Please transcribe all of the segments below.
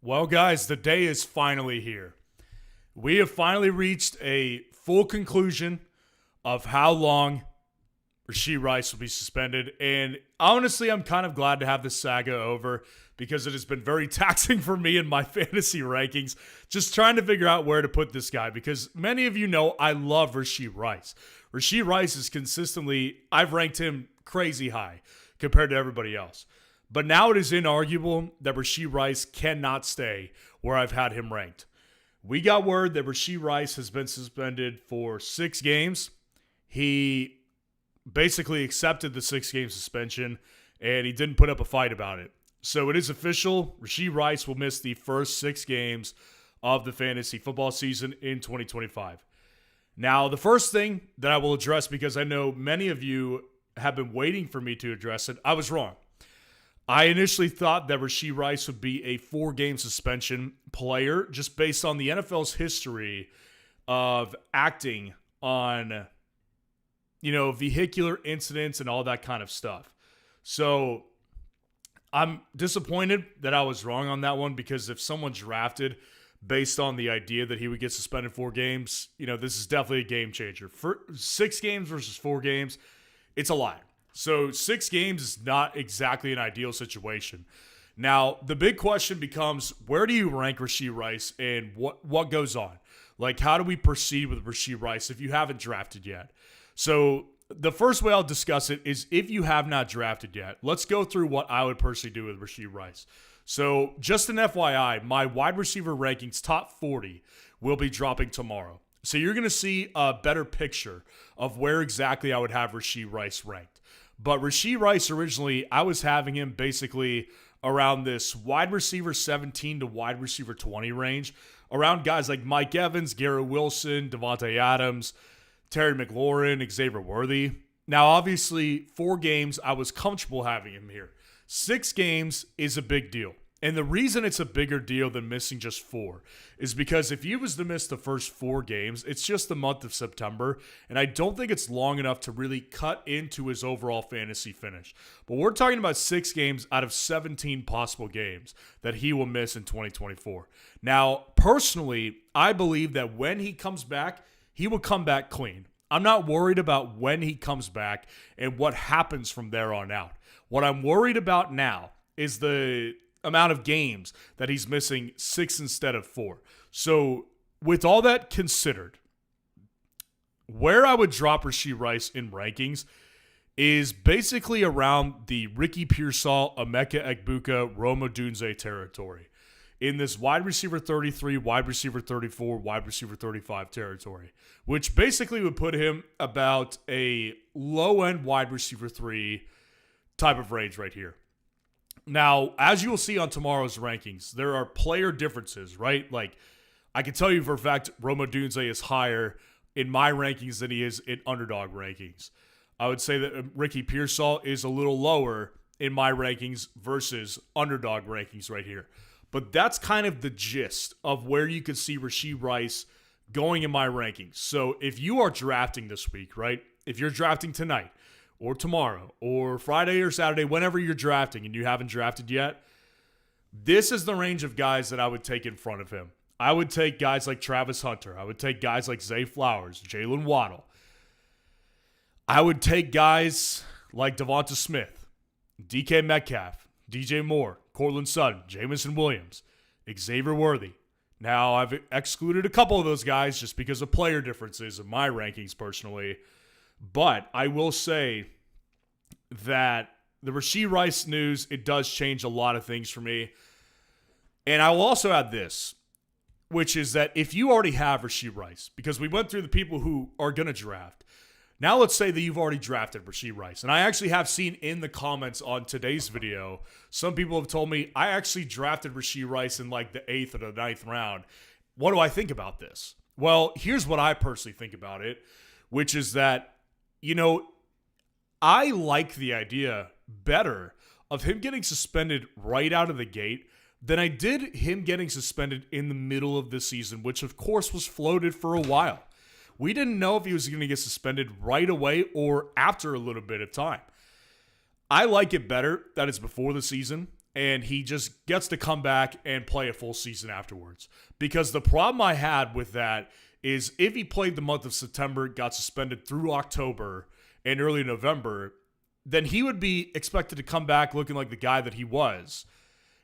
Well, guys, the day is finally here. We have finally reached a full conclusion of how long Rashee Rice will be suspended. And honestly, I'm kind of glad to have this saga over because it has been very taxing for me in my fantasy rankings, just trying to figure out where to put this guy because many of you know I love Rashee Rice. Rashee Rice is consistently, I've ranked him crazy high compared to everybody else. But now it is inarguable that Rashee Rice cannot stay where I've had him ranked. We got word that Rashee Rice has been suspended for 6 games. He basically accepted the 6-game suspension, and he didn't put up a fight about it. So it is official. Rashee Rice will miss the first 6 games of the fantasy football season in 2025. Now, the first thing that I will address, because I know many of you have been waiting for me to address it, I was wrong. I initially thought that Rashee Rice would be a 4-game suspension player just based on the NFL's history of acting on, vehicular incidents and all that kind of stuff. So I'm disappointed that I was wrong on that one because if someone drafted based on the idea that he would get suspended 4 games, this is definitely a game changer. For 6 games versus 4 games, it's a lot. So 6 games is not exactly an ideal situation. Now, the big question becomes, where do you rank Rashee Rice and what goes on? Like, how do we proceed with Rashee Rice if you haven't drafted yet? So the first way I'll discuss it is if you have not drafted yet, let's go through what I would personally do with Rashee Rice. So just an FYI, my wide receiver rankings top 40 will be dropping tomorrow. So you're going to see a better picture of where exactly I would have Rashee Rice ranked. But Rashee Rice, originally, I was having him basically around this wide receiver 17 to wide receiver 20 range, around guys like Mike Evans, Garrett Wilson, Devontae Adams, Terry McLaurin, Xavier Worthy. Now, obviously, 4 games, I was comfortable having him here. 6 games is a big deal. And the reason it's a bigger deal than missing just 4 is because if he was to miss the first 4 games, it's just the month of September, and I don't think it's long enough to really cut into his overall fantasy finish. But we're talking about 6 games out of 17 possible games that he will miss in 2024. Now, personally, I believe that when he comes back, he will come back clean. I'm not worried about when he comes back and what happens from there on out. What I'm worried about now is the amount of games that he's missing, 6 instead of 4. So with all that considered, where I would drop Rashee Rice in rankings is basically around the Ricky Pearsall, Emeka Egbuka, Rome Odunze territory. In this wide receiver 33, wide receiver 34, wide receiver 35 territory, which basically would put him about a low-end wide receiver 3 type of range right here. Now, as you will see on tomorrow's rankings, there are player differences, right? Like, I can tell you for a fact, Rome Odunze is higher in my rankings than he is in underdog rankings. I would say that Ricky Pearsall is a little lower in my rankings versus underdog rankings right here. But that's kind of the gist of where you could see Rashee Rice going in my rankings. So if you are drafting this week, right? If you're drafting tonight, or tomorrow, or Friday or Saturday, whenever you're drafting and you haven't drafted yet, this is the range of guys that I would take in front of him. I would take guys like Travis Hunter. I would take guys like Zay Flowers, Jalen Waddle. I would take guys like Devonta Smith, DK Metcalf, DJ Moore, Cortland Sutton, Jamison Williams, Xavier Worthy. Now, I've excluded a couple of those guys just because of player differences in my rankings personally. But I will say that the Rashee Rice news, it does change a lot of things for me. And I will also add this, which is that if you already have Rashee Rice, because we went through the people who are going to draft, now let's say that you've already drafted Rashee Rice. And I actually have seen in the comments on today's video, some people have told me, I actually drafted Rashee Rice in like the 8th or the 9th round. What do I think about this? Well, here's what I personally think about it, which is that, I like the idea better of him getting suspended right out of the gate than I did him getting suspended in the middle of the season, which of course was floated for a while. We didn't know if he was going to get suspended right away or after a little bit of time. I like it better that it's before the season and he just gets to come back and play a full season afterwards. Because the problem I had with that is if he played the month of September, got suspended through October and early November, then he would be expected to come back looking like the guy that he was.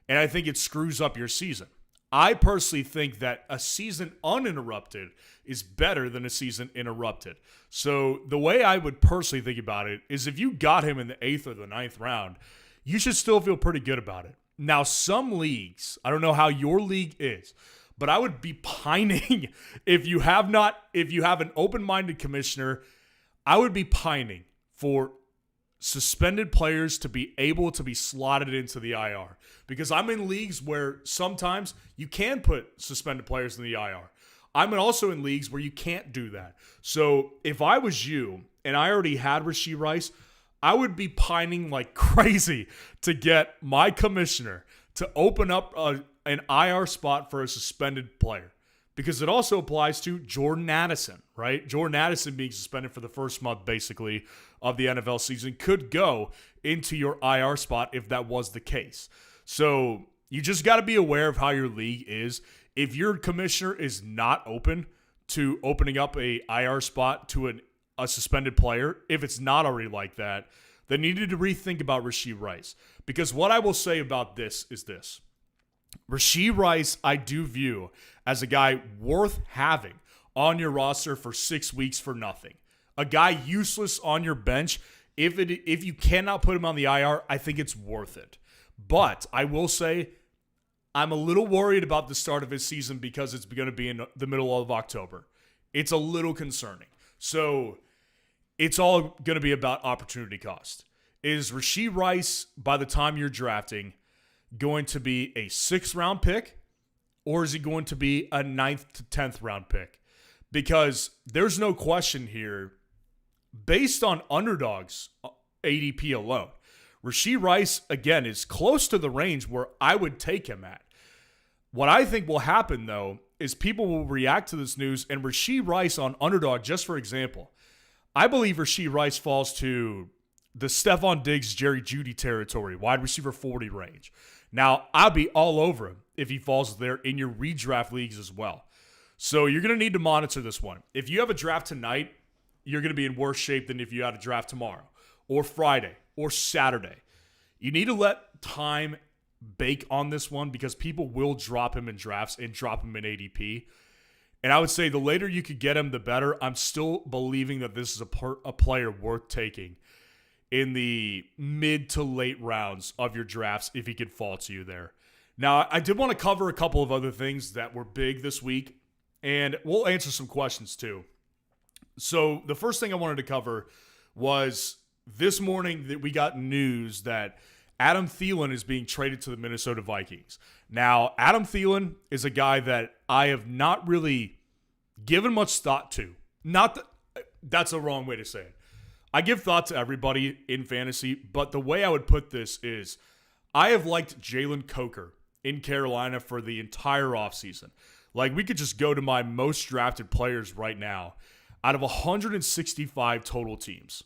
And I think it screws up your season. I personally think that a season uninterrupted is better than a season interrupted. So the way I would personally think about it is if you got him in the 8th or the 9th round, you should still feel pretty good about it. Now, some leagues, I don't know how your league is, but I would be pining if you have an open-minded commissioner, I would be pining for suspended players to be able to be slotted into the IR. Because I'm in leagues where sometimes you can put suspended players in the IR. I'm also in leagues where you can't do that. So if I was you and I already had Rashee Rice, I would be pining like crazy to get my commissioner to open up an IR spot for a suspended player. Because it also applies to Jordan Addison, right? Jordan Addison being suspended for the first month, basically, of the NFL season could go into your IR spot if that was the case. So you just got to be aware of how your league is. If your commissioner is not open to opening up a IR spot to a suspended player, if it's not already like that, then you need to rethink about Rashee Rice. Because what I will say about this is this. Rashee Rice, I do view as a guy worth having on your roster for 6 weeks for nothing. A guy useless on your bench. If you cannot put him on the IR, I think it's worth it. But I will say I'm a little worried about the start of his season because it's going to be in the middle of October. It's a little concerning. So it's all going to be about opportunity cost. Is Rashee Rice, by the time you're drafting, going to be a 6th round pick, or is he going to be a 9th to 10th round pick? Because there's no question here, based on underdogs ADP alone, Rashee Rice, again, is close to the range where I would take him at. What I think will happen, though, is people will react to this news, and Rashee Rice on underdog, just for example, I believe Rashee Rice falls to the Stephon Diggs, Jerry Jeudy territory, wide receiver 40 range. Now, I'll be all over him if he falls there in your redraft leagues as well. So you're going to need to monitor this one. If you have a draft tonight, you're going to be in worse shape than if you had a draft tomorrow or Friday or Saturday. You need to let time bake on this one because people will drop him in drafts and drop him in ADP. And I would say the later you could get him, the better. I'm still believing that this is a player worth taking in the mid to late rounds of your drafts if he could fall to you there. Now, I did want to cover a couple of other things that were big this week, and we'll answer some questions too. So the first thing I wanted to cover was this morning that we got news that Adam Thielen is being traded to the Minnesota Vikings. Now, Adam Thielen is a guy that I have not really given much thought to. That's a wrong way to say it. I give thought to everybody in fantasy, but the way I would put this is I have liked Jalen Coker in Carolina for the entire offseason. Like, we could just go to my most drafted players right now. Out of 165 total teams,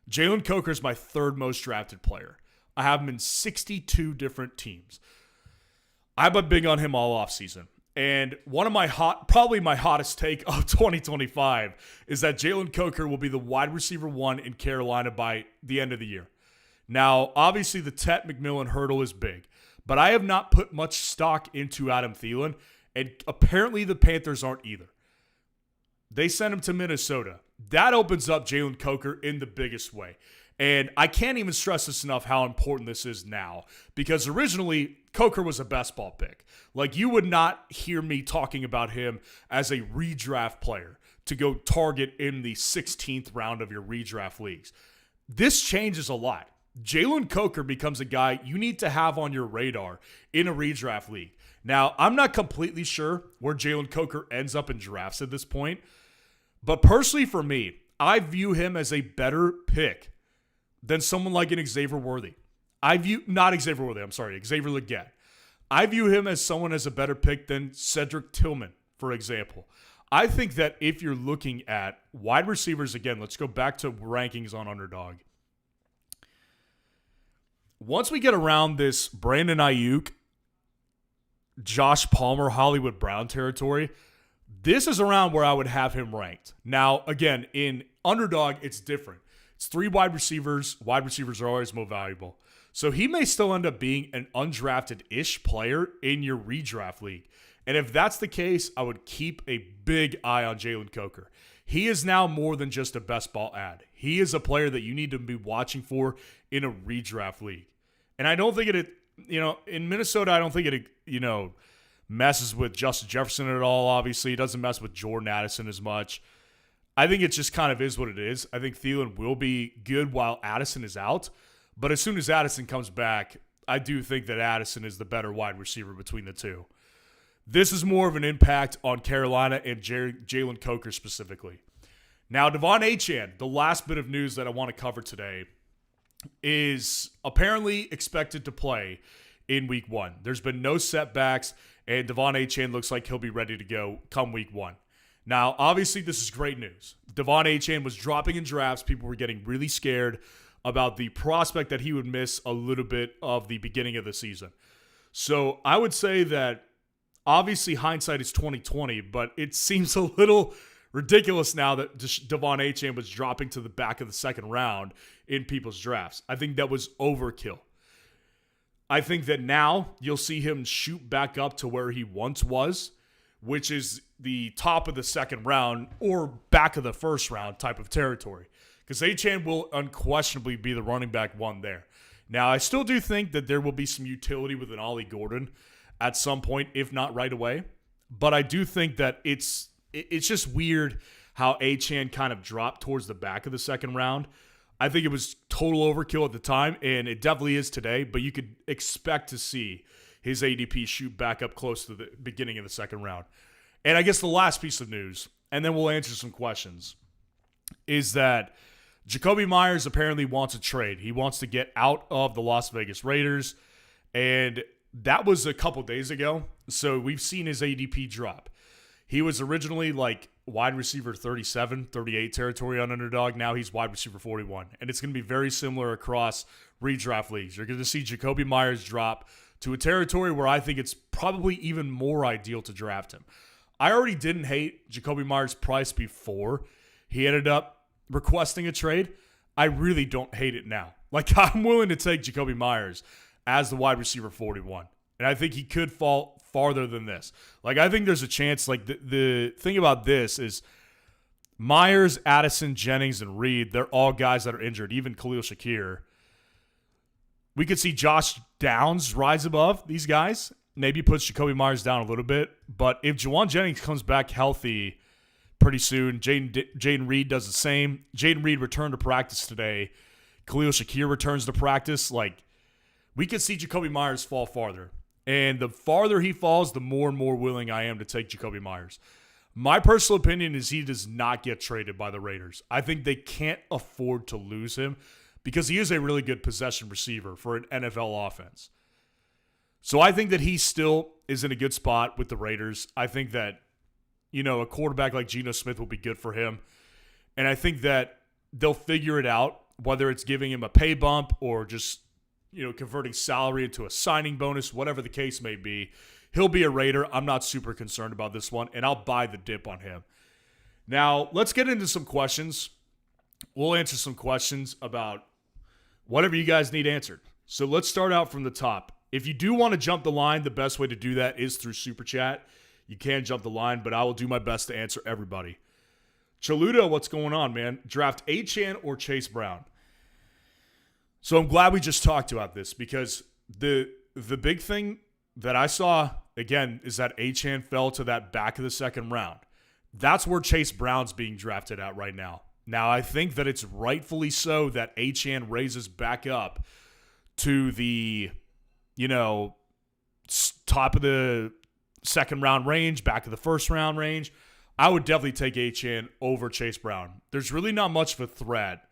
Jalen Coker is my 3rd most drafted player. I have him in 62 different teams. I've been big on him all offseason. And one of probably my hottest take of 2025 is that Jalen Coker will be the wide receiver 1 in Carolina by the end of the year. Now, obviously, the Tet McMillan hurdle is big, but I have not put much stock into Adam Thielen, and apparently the Panthers aren't either. They sent him to Minnesota. That opens up Jalen Coker in the biggest way. And I can't even stress this enough how important this is now. Because originally, Coker was a best ball pick. Like, you would not hear me talking about him as a redraft player to go target in the 16th round of your redraft leagues. This changes a lot. Jalen Coker becomes a guy you need to have on your radar in a redraft league. Now, I'm not completely sure where Jalen Coker ends up in drafts at this point. But personally for me, I view him as a better pick than someone like an Xavier Worthy. Xavier Legette. I view him as someone as a better pick than Cedric Tillman, for example. I think that if you're looking at wide receivers, again, let's go back to rankings on Underdog. once we get around this Brandon Ayuk, Josh Palmer, Hollywood Brown territory, this is around where I would have him ranked. Now, again, in underdog, it's different. It's 3 wide receivers. Wide receivers are always more valuable. So he may still end up being an undrafted-ish player in your redraft league. And if that's the case, I would keep a big eye on Jalen Coker. He is now more than just a best ball ad. He is a player that you need to be watching for in a redraft league. And I don't think in Minnesota, I don't think it, messes with Justin Jefferson at all, obviously. It doesn't mess with Jordan Addison as much. I think it just kind of is what it is. I think Thielen will be good while Addison is out. But as soon as Addison comes back, I do think that Addison is the better wide receiver between the two. This is more of an impact on Carolina and Jalen Coker specifically. Now, Devon Achane, the last bit of news that I want to cover today, is apparently expected to play in week 1. There's been no setbacks, and Devon Achane looks like he'll be ready to go come week 1. Now, obviously, this is great news. Devon Achane was dropping in drafts. People were getting really scared about the prospect that he would miss a little bit of the beginning of the season. So I would say that obviously hindsight is 20/20, but it seems a little ridiculous now that Devon Achane was dropping to the back of the second round in people's drafts. I think that was overkill. I think that now you'll see him shoot back up to where he once was, which is the top of the second round or back of the first round type of territory. Because Achane will unquestionably be the running back 1 there. Now, I still do think that there will be some utility with an Ollie Gordon at some point, if not right away. But I do think that it's just weird how Achane kind of dropped towards the back of the second round. I think it was total overkill at the time, and it definitely is today, but you could expect to see his ADP shoot back up close to the beginning of the second round. And I guess the last piece of news, and then we'll answer some questions, is that Jakobi Meyers apparently wants a trade. He wants to get out of the Las Vegas Raiders, and that was a couple days ago, so we've seen his ADP drop. He was originally like wide receiver 37, 38 territory on Underdog. Now he's wide receiver 41. And it's going to be very similar across redraft leagues. You're going to see Jakobi Meyers drop to a territory where I think it's probably even more ideal to draft him. I already didn't hate Jakobi Meyers' price before he ended up requesting a trade. I really don't hate it now. Like, I'm willing to take Jakobi Meyers as the wide receiver 41. And I think he could fall farther than this. Like, I think there's a chance, like, the thing about this is Myers, Addison, Jennings, and Reed, they're all guys that are injured, even Khalil Shakir. We could see Josh Downs rise above these guys. Maybe puts Jakobi Meyers down a little bit. But if Juwan Jennings comes back healthy pretty soon, Jaden Reed does the same. Jaden Reed returned to practice today. Khalil Shakir returns to practice. Like, we could see Jakobi Meyers fall farther. And the farther he falls, the more and more willing I am to take Jakobi Meyers. My personal opinion is he does not get traded by the Raiders. I think they can't afford to lose him because he is a really good possession receiver for an NFL offense. So I think that he still is in a good spot with the Raiders. I think that, a quarterback like Geno Smith will be good for him. And I think that they'll figure it out, whether it's giving him a pay bump or just converting salary into a signing bonus, whatever the case may be. He'll be a Raider. I'm not super concerned about this one, and I'll buy the dip on him. Now, let's get into some questions. We'll answer some questions about whatever you guys need answered. So let's start out from the top. If you do want to jump the line, the best way to do that is through Super Chat. You can jump the line, but I will do my best to answer everybody. Chaluda, what's going on, man? Draft Achane or Chase Brown? So I'm glad we just talked about this because the big thing that I saw, again, is that Achane fell to that back of the second round. That's where Chase Brown's being drafted at right now. Now, I think that it's rightfully so that Achane raises back up to the, top of the second round range, back of the first round range. I would definitely take Achane over Chase Brown. There's really not much of a threat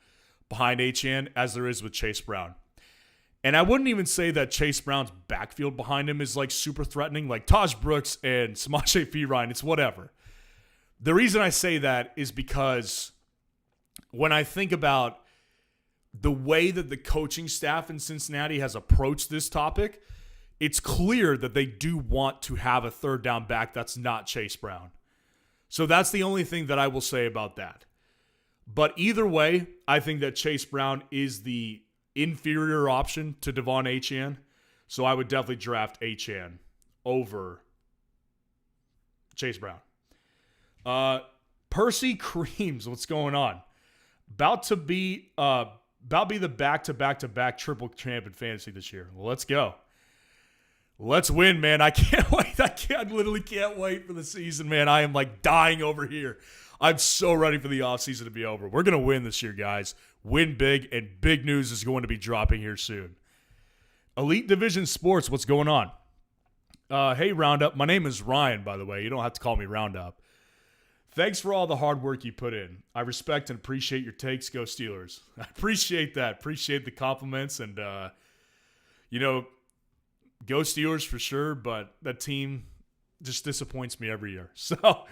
behind Achane as there is with Chase Brown. And I wouldn't even say that Chase Brown's backfield behind him is like super threatening, like Taj Brooks and Samaje Perine. It's whatever. The reason I say that is because when I think about the way that the coaching staff in Cincinnati has approached this topic, it's clear that they do want to have a third down back that's not Chase Brown. So that's the only thing that I will say about that. But either way, I think that Chase Brown is the inferior option to Devon Achane. So I would definitely draft Achane over Chase Brown. Percy Creams, what's going on? About to be the back-to-back-to-back triple champ in fantasy this year. Well, let's go. Let's win, man. I can't wait. I literally can't wait for the season, man. I am like dying over here. I'm so ready for the offseason to be over. We're going to win this year, guys. Win big, and big news is going to be dropping here soon. Elite Division Sports, what's going on? Hey, Roundup. My name is Ryan, by the way. You don't have to call me Roundup. Thanks for all the hard work you put in. I respect and appreciate your takes. Go Steelers. I appreciate that. Appreciate the compliments. And, go Steelers for sure, but that team just disappoints me every year. So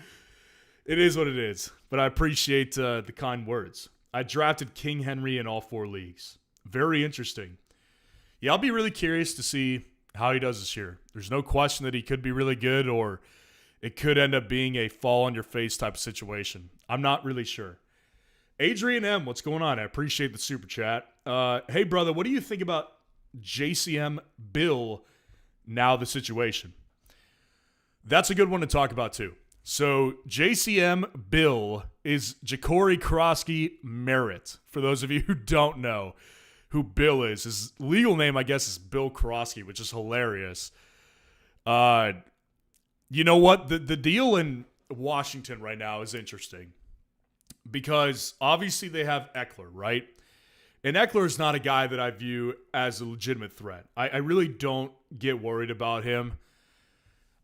it is what it is. But I appreciate the kind words. I drafted King Henry in all 4 leagues. Very interesting. Yeah, I'll be really curious to see how he does this year. There's no question that he could be really good, or it could end up being a fall-on-your-face type of situation. I'm not really sure. Adrian M., what's going on? I appreciate the super chat. Hey, brother, what do you think about JCM Bill now the situation? That's a good one to talk about, too. So JCM Bill is Ja'Cory Krosky Merritt. For those of you who don't know who Bill is, his legal name, I guess, is Bill Krosky, which is hilarious. You know what? The deal in Washington right now is interesting because obviously they have Eckler, right? And Eckler is not a guy that I view as a legitimate threat. I really don't get worried about him.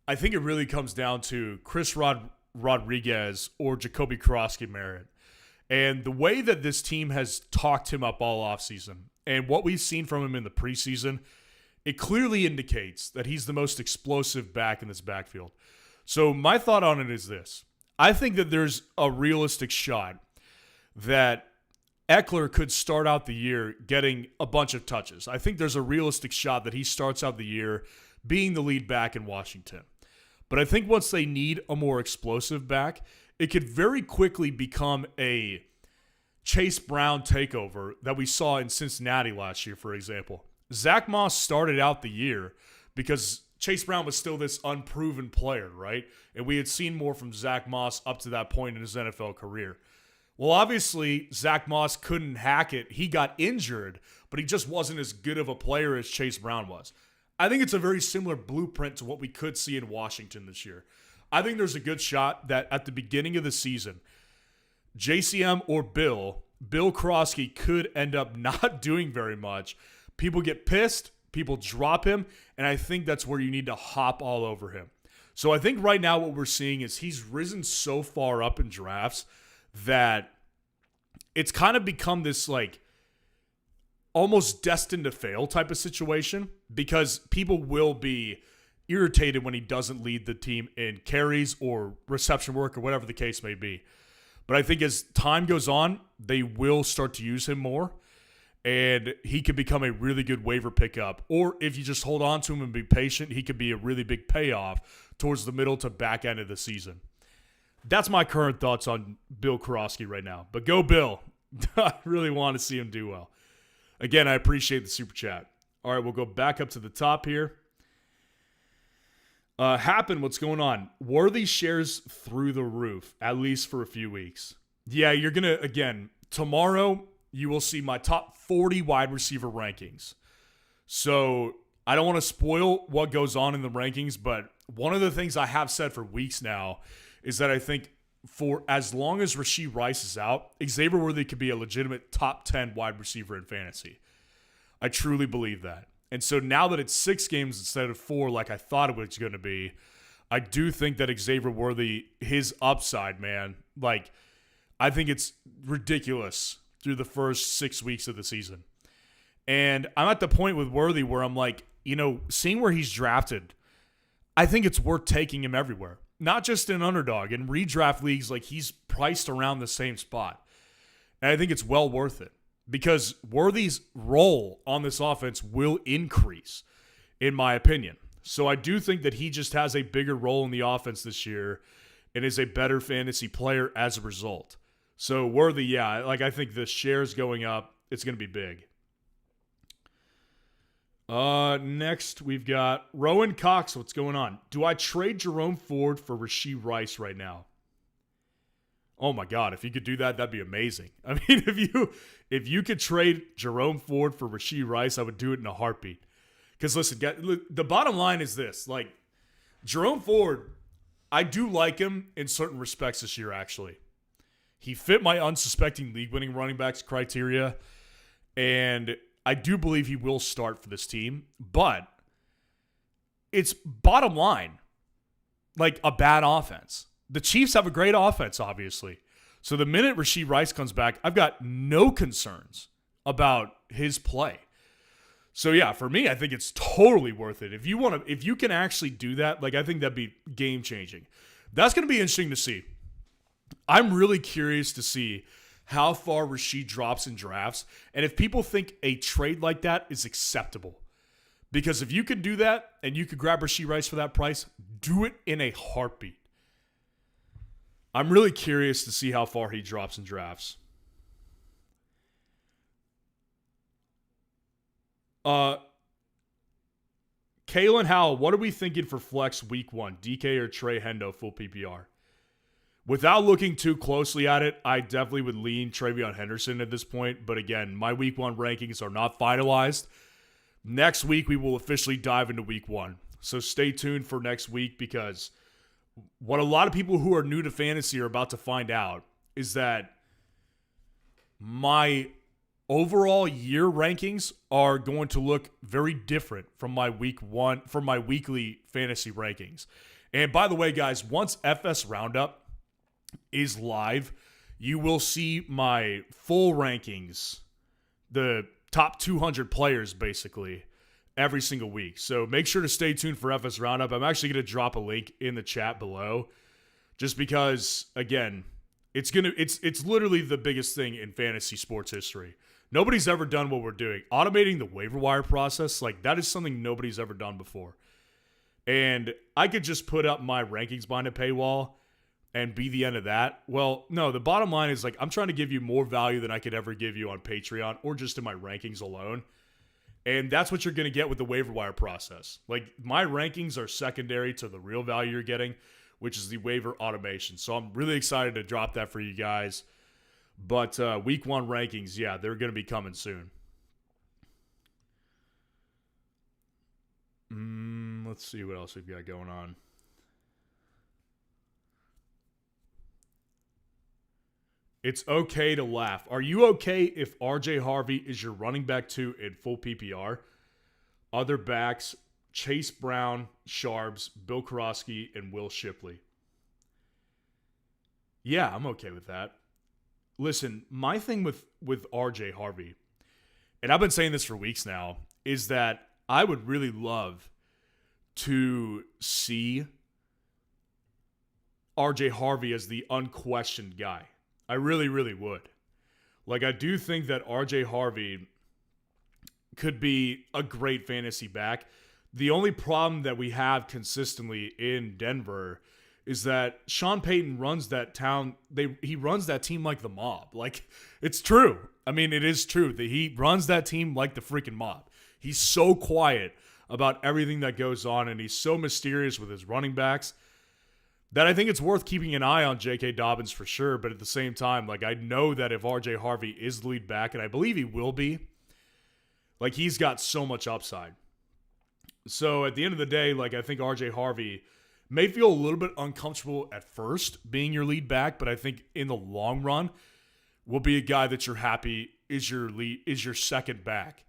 I think it really comes down to Chris Rodriguez or Jacoby Krosky Merritt. And the way that this team has talked him up all offseason and what we've seen from him in the preseason, it clearly indicates that he's the most explosive back in this backfield. So my thought on it is this. I think that there's a realistic shot that Eckler could start out the year getting a bunch of touches. I think there's a realistic shot that he starts out the year being the lead back in Washington. But I think once they need a more explosive back, it could very quickly become a Chase Brown takeover that we saw in Cincinnati last year, for example. Zach Moss started out the year because Chase Brown was still this unproven player, right? And we had seen more from Zach Moss up to that point in his NFL career. Well, obviously, Zach Moss couldn't hack it. He got injured, but he just wasn't as good of a player as Chase Brown was. I think it's a very similar blueprint to what we could see in Washington this year. I think there's a good shot that at the beginning of the season, JCM or Bill Krosky could end up not doing very much. People get pissed, people drop him, and I think that's where you need to hop all over him. So I think right now what we're seeing is he's risen so far up in drafts that it's kind of become this like almost destined to fail type of situation because people will be irritated when he doesn't lead the team in carries or reception work or whatever the case may be. But I think as time goes on, they will start to use him more, and he could become a really good waiver pickup. Or if you just hold on to him and be patient, he could be a really big payoff towards the middle to back end of the season. That's my current thoughts on Bill Krosky right now. But go Bill. I really want to see him do well. Again, I appreciate the super chat. All right, we'll go back up to the top here. Happen, what's going on? Worthy shares through the roof, at least for a few weeks. Yeah, you're going to, again, tomorrow you will see my top 40 wide receiver rankings. So I don't want to spoil what goes on in the rankings, but one of the things I have said for weeks now is that I think for as long as Rashee Rice is out, Xavier Worthy could be a legitimate top 10 wide receiver in fantasy. I truly believe that. And so now that it's 6 games instead of 4 like I thought it was going to be, I do think that Xavier Worthy, his upside, man, like I think it's ridiculous through the first 6 weeks of the season. And I'm at the point with Worthy where I'm like, seeing where he's drafted, I think it's worth taking him everywhere. Not just in underdog. In redraft leagues, like he's priced around the same spot. And I think it's well worth it. because Worthy's role on this offense will increase, in my opinion. So I do think that he just has a bigger role in the offense this year and is a better fantasy player as a result. So Worthy, yeah, like I think the shares going up, it's going to be big. Next, we've got Rowan Cox. What's going on? Do I trade Jerome Ford for Rashee Rice right now? Oh my God, if you could do that, that'd be amazing. I mean, if you could trade Jerome Ford for Rashee Rice, I would do it in a heartbeat. Because listen, the bottom line is this. Like, Jerome Ford, I do like him in certain respects this year, actually. He fit my unsuspecting league-winning running backs criteria, and I do believe he will start for this team, but it's bottom line, like a bad offense. The Chiefs have a great offense, obviously. So the minute Rashee Rice comes back, I've got no concerns about his play. So yeah, for me, I think it's totally worth it. If you can actually do that, like I think that'd be game-changing. That's going to be interesting to see. I'm really curious to see how far Rashee drops in drafts, and if people think a trade like that is acceptable. Because if you could do that, and you could grab Rashee Rice for that price, do it in a heartbeat. I'm really curious to see how far he drops in drafts. Kalen Howell, what are we thinking for flex week 1? DK or Trey Hendo full PPR? Without looking too closely at it, I definitely would lean Travion Henderson at this point. But again, my week 1 rankings are not finalized. Next week, we will officially dive into week 1. So stay tuned for next week, because what a lot of people who are new to fantasy are about to find out is that my overall year rankings are going to look very different from my weekly fantasy rankings. And by the way, guys, once FS Roundup is live, you will see my full rankings, the top 200 players basically, every single week. So make sure to stay tuned for FS Roundup. I'm actually going to drop a link in the chat below, just because, again, it's literally the biggest thing in fantasy sports history. Nobody's ever done what we're doing. Automating the waiver wire process, like that is something nobody's ever done before. And I could just put up my rankings behind a paywall and be the end of that. Well, no, the bottom line is, like, I'm trying to give you more value than I could ever give you on Patreon or just in my rankings alone. And that's what you're going to get with the waiver wire process. Like, my rankings are secondary to the real value you're getting, which is the waiver automation. So I'm really excited to drop that for you guys. But week 1 rankings, yeah, they're going to be coming soon. Let's see what else we've got going on. It's okay to laugh. Are you okay if RJ Harvey is your running back 2 in full PPR? Other backs, Chase Brown, Sharps, Bill Karofsky, and Will Shipley. Yeah, I'm okay with that. Listen, my thing with RJ Harvey, and I've been saying this for weeks now, is that I would really love to see RJ Harvey as the unquestioned guy. I really, really would. Like, I do think that RJ Harvey could be a great fantasy back. The only problem that we have consistently in Denver is that Sean Payton runs that town. He runs that team like the mob. Like, it's true. I mean, it is true that he runs that team like the freaking mob. He's so quiet about everything that goes on, and he's so mysterious with his running backs that I think it's worth keeping an eye on J.K. Dobbins for sure. But at the same time, like, I know that if R.J. Harvey is the lead back, and I believe he will be, like, he's got so much upside. So at the end of the day, like, I think R.J. Harvey may feel a little bit uncomfortable at first being your lead back, but I think in the long run will be a guy that you're happy is your second back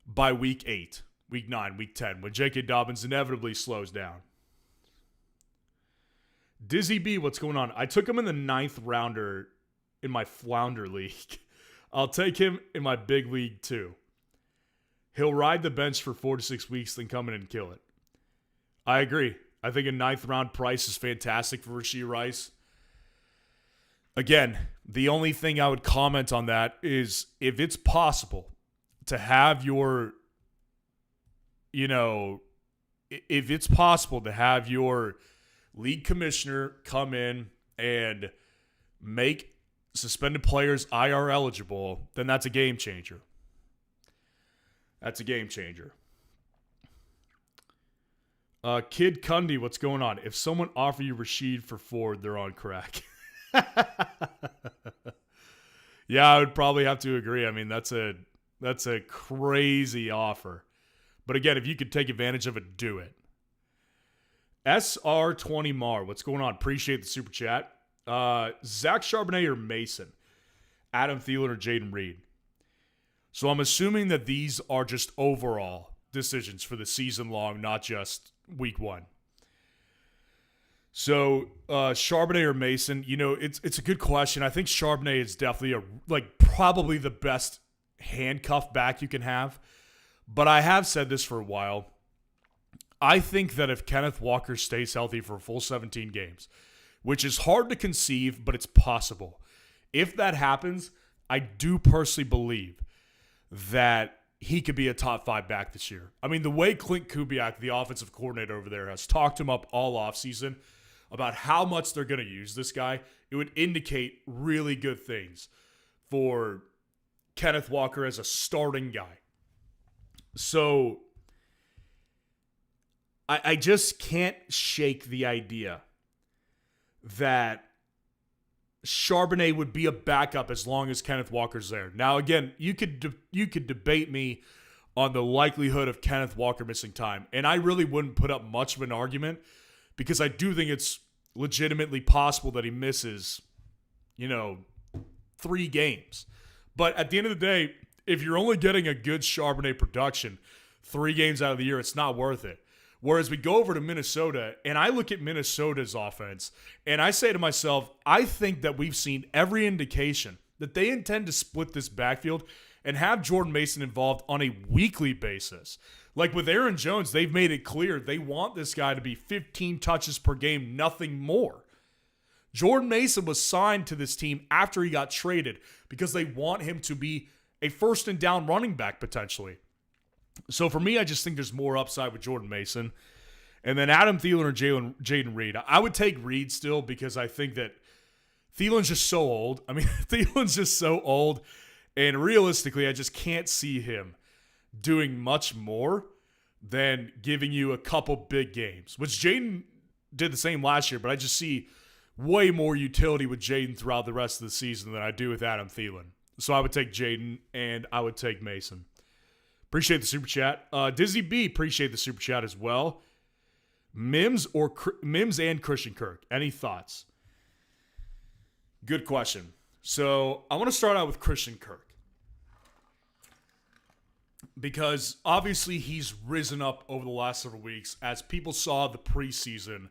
by week 8, week 9, week 10, when J.K. Dobbins inevitably slows down. Dizzy B, what's going on? I took him in the 9th rounder in my Flounder League. I'll take him in my big league too. He'll ride the bench for 4 to 6 weeks, then come in and kill it. I agree. I think a 9th round price is fantastic for Rashee Rice. Again, The only thing I would comment on that is if it's possible to have your, if it's possible to have your league commissioner come in and make suspended players IR eligible, then that's a game changer. That's a game changer. Kid Cundy, what's going on? If someone offered you Rashee for Ford, they're on crack. Yeah, I would probably have to agree. I mean, that's a crazy offer. But again, if you could take advantage of it, do it. SR20 Mar, what's going on? Appreciate the super chat. Zach Charbonnet or Mason? Adam Thielen or Jaden Reed? So I'm assuming that these are just overall decisions for the season long, not just week one. So Charbonnet or Mason, it's a good question. I think Charbonnet is definitely probably the best handcuff back you can have. But I have said this for a while. I think that if Kenneth Walker stays healthy for a full 17 games, which is hard to conceive, but it's possible. If that happens, I do personally believe that he could be a top 5 back this year. I mean, the way Clint Kubiak, the offensive coordinator over there, has talked him up all offseason about how much they're going to use this guy, it would indicate really good things for Kenneth Walker as a starting guy. So I just can't shake the idea that Charbonnet would be a backup as long as Kenneth Walker's there. Now, again, you could debate me on the likelihood of Kenneth Walker missing time, and I really wouldn't put up much of an argument because I do think it's legitimately possible that he misses, 3 games. But at the end of the day, if you're only getting a good Charbonnet production 3 games out of the year, it's not worth it. Whereas we go over to Minnesota, and I look at Minnesota's offense, and I say to myself, I think that we've seen every indication that they intend to split this backfield and have Jordan Mason involved on a weekly basis. Like with Aaron Jones, they've made it clear they want this guy to be 15 touches per game, nothing more. Jordan Mason was signed to this team after he got traded because they want him to be a first and down running back potentially. So for me, I just think there's more upside with Jordan Mason. And then Adam Thielen or Jaden Reed. I would take Reed still because I think that Thielen's just so old. I mean, Thielen's just so old. And realistically, I just can't see him doing much more than giving you a couple big games, which Jaden did the same last year. But I just see way more utility with Jaden throughout the rest of the season than I do with Adam Thielen. So I would take Jaden and I would take Mason. Appreciate the super chat. Dizzy B, appreciate the super chat as well. Mims and Christian Kirk. Any thoughts? Good question. So I want to start out with Christian Kirk. Because obviously he's risen up over the last several weeks as people saw the preseason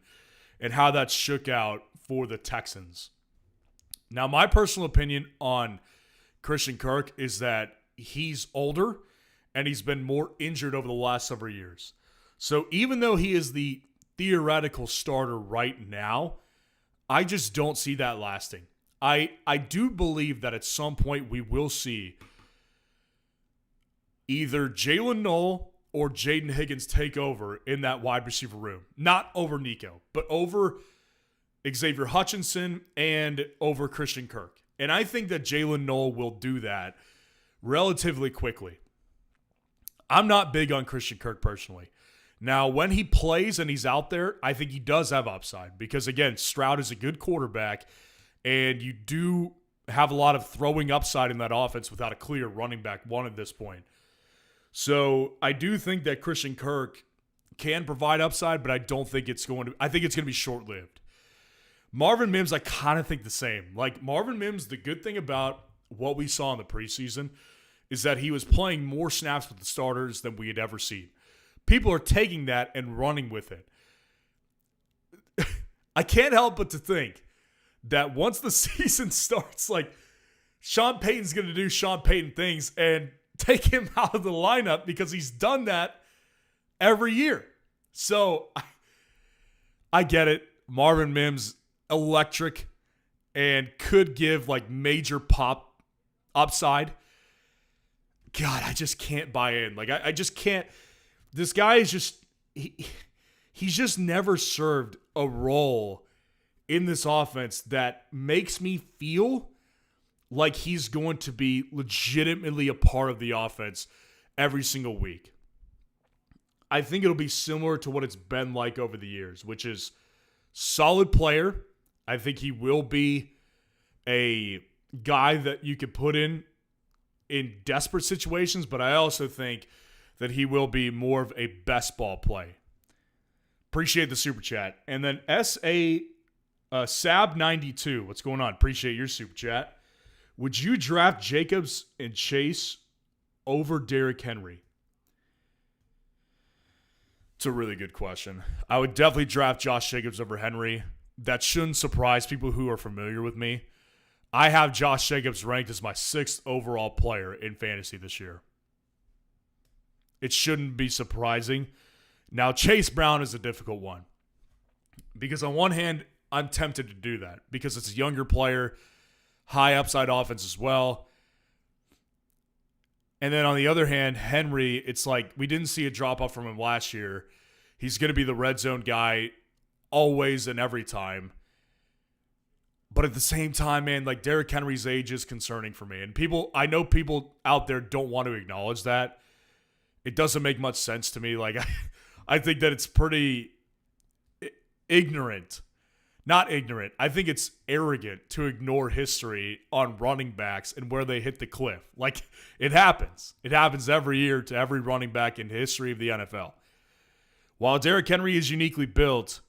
and how that shook out for the Texans. Now, my personal opinion on Christian Kirk is that he's older and he's been more injured over the last several years. So even though he is the theoretical starter right now, I just don't see that lasting. I do believe that at some point we will see either Jalen Noel or Jaden Higgins take over in that wide receiver room. Not over Nico, but over Xavier Hutchinson and over Christian Kirk. And I think that Jalen Noel will do that relatively quickly. I'm not big on Christian Kirk personally. Now, when he plays and he's out there, I think he does have upside because, again, Stroud is a good quarterback, and you do have a lot of throwing upside in that offense without a clear running back one at this point. So I do think that Christian Kirk can provide upside, but I don't think it's going to – I think it's going to be short-lived. Marvin Mims, I kind of think the same. Like, Marvin Mims, the good thing about what we saw in the preseason – is that he was playing more snaps with the starters than we had ever seen. People are taking that and running with it. I can't help but to think that once the season starts, like, Sean Payton's going to do Sean Payton things and take him out of the lineup because he's done that every year. So I get it. Marvin Mims, electric. and could give like major pop upside. God, I just can't buy in. Like I just can't. This guy is just he's just never served a role in this offense that makes me feel like he's going to be legitimately a part of the offense every single week. I think it'll be similar to what it's been like over the years, which is solid player. I think he will be a guy that you could put in desperate situations, but I also think that he will be more of a best ball play. Appreciate the super chat. And then Sab92, what's going on? Appreciate your super chat. Would you draft Jacobs and Chase over Derrick Henry? It's a really good question. I would definitely draft Josh Jacobs over Henry. That shouldn't surprise people who are familiar with me. I have Josh Jacobs ranked as my 6th overall player in fantasy this year. It shouldn't be surprising. Now, Chase Brown is a difficult one. Because on one hand, I'm tempted to do that. Because it's a younger player, high upside offense as well. And then on the other hand, Henry, it's like we didn't see a drop-off from him last year. He's going to be the red zone guy always and every time. But at the same time, man, like Derrick Henry's age is concerning for me. And I know people out there don't want to acknowledge that. It doesn't make much sense to me. Like, I think that it's pretty ignorant. Not ignorant. I think it's arrogant to ignore history on running backs and where they hit the cliff. Like, it happens. It happens every year to every running back in the history of the NFL. While Derrick Henry is uniquely built,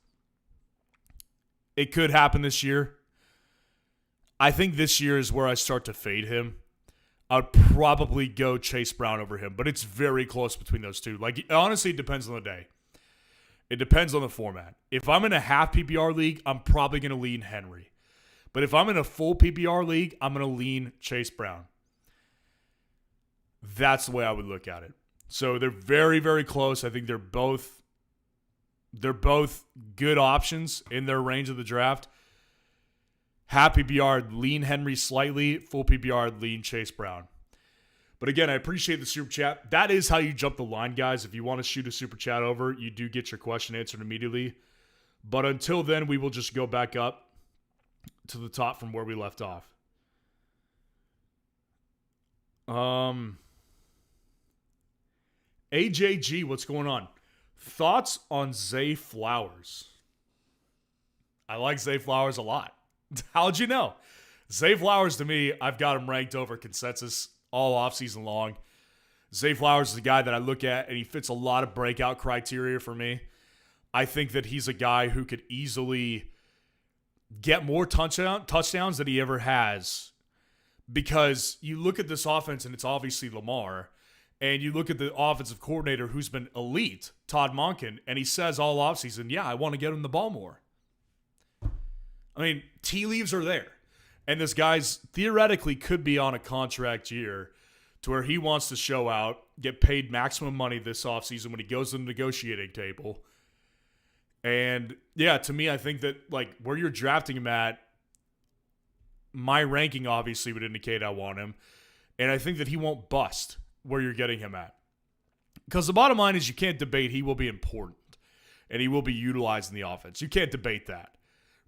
it could happen this year. I think this year is where I start to fade him. I'd probably go Chase Brown over him, but it's very close between those two. Like, honestly, it depends on the day. It depends on the format. If I'm in a half PPR league, I'm probably going to lean Henry. But if I'm in a full PPR league, I'm going to lean Chase Brown. That's the way I would look at it. So they're very, very close. I think they're both good options in their range of the draft. Half PPR, lean Henry slightly. Full PPR, lean Chase Brown. But again, I appreciate the super chat. That is how you jump the line, guys. If you want to shoot a super chat over, you do get your question answered immediately. But until then, we will just go back up to the top from where we left off. AJG, what's going on? Thoughts on Zay Flowers? I like Zay Flowers a lot. How'd you know? Zay Flowers, to me, I've got him ranked over consensus all offseason long. Zay Flowers is a guy that I look at, and he fits a lot of breakout criteria for me. I think that he's a guy who could easily get more touchdowns than he ever has, because you look at this offense, and it's obviously Lamar, and you look at the offensive coordinator who's been elite, Todd Monken, and he says all offseason, yeah, I want to get him the ball more. I mean, tea leaves are there. And this guy's theoretically could be on a contract year to where he wants to show out, get paid maximum money this offseason when he goes to the negotiating table. And, yeah, to me, I think that, like, where you're drafting him at, my ranking obviously would indicate I want him. And I think that he won't bust where you're getting him at. Because the bottom line is you can't debate he will be important. And he will be utilized in the offense. You can't debate that.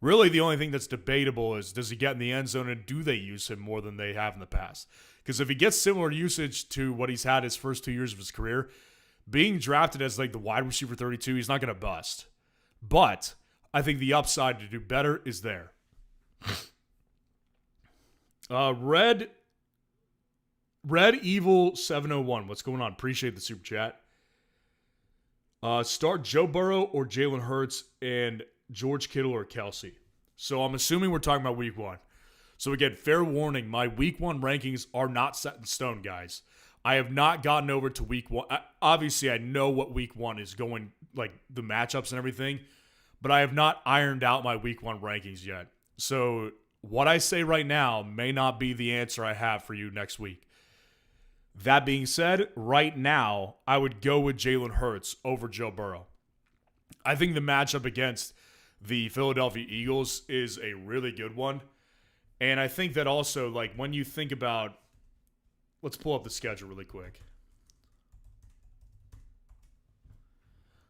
Really, the only thing that's debatable is, does he get in the end zone, and do they use him more than they have in the past? Because if he gets similar usage to what he's had his first 2 years of his career, being drafted as like the wide receiver 32, he's not going to bust. But I think the upside to do better is there. Red Evil 701, what's going on? Appreciate the super chat. Start Joe Burrow or Jalen Hurts and George Kittle or Kelsey. So I'm assuming we're talking about week one. So again, fair warning, my week one rankings are not set in stone, guys. I have not gotten over to week one. Obviously, I know what week one is going, like the matchups and everything, but I have not ironed out my week one rankings yet. So what I say right now may not be the answer I have for you next week. That being said, right now, I would go with Jalen Hurts over Joe Burrow. I think the matchup against the Philadelphia Eagles is a really good one. And I think that also, like, when you think about, let's pull up the schedule really quick.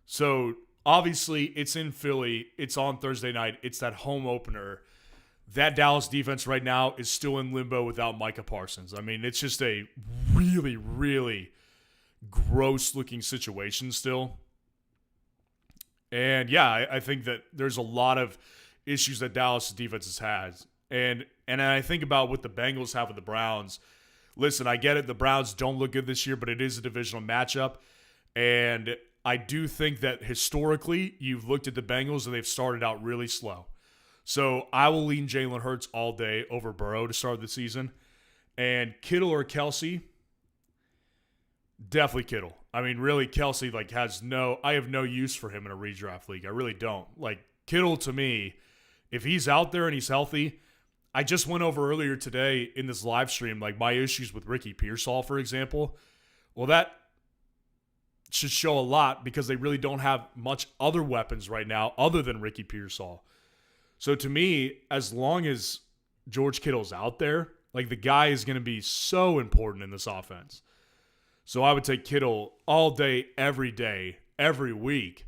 So, obviously, it's in Philly. It's on Thursday night. It's that home opener. That Dallas defense right now is still in limbo without Micah Parsons. I mean, it's just a really, really gross-looking situation still. And, yeah, I think that there's a lot of issues that Dallas' defense has. And I think about what the Bengals have with the Browns. Listen, I get it. The Browns don't look good this year, but it is a divisional matchup. And I do think that historically, you've looked at the Bengals and they've started out really slow. So I will lean Jalen Hurts all day over Burrow to start the season. And Kittle or Kelsey, definitely Kittle. I mean, really, Kelsey I have no use for him in a redraft league. I really don't. Like, Kittle, to me, if he's out there and he's healthy, I just went over earlier today in this live stream, like, my issues with Ricky Pearsall, for example. Well, that should show a lot because they really don't have much other weapons right now other than Ricky Pearsall. So to me, as long as George Kittle's out there, like, the guy is going to be so important in this offense. So I would take Kittle all day, every week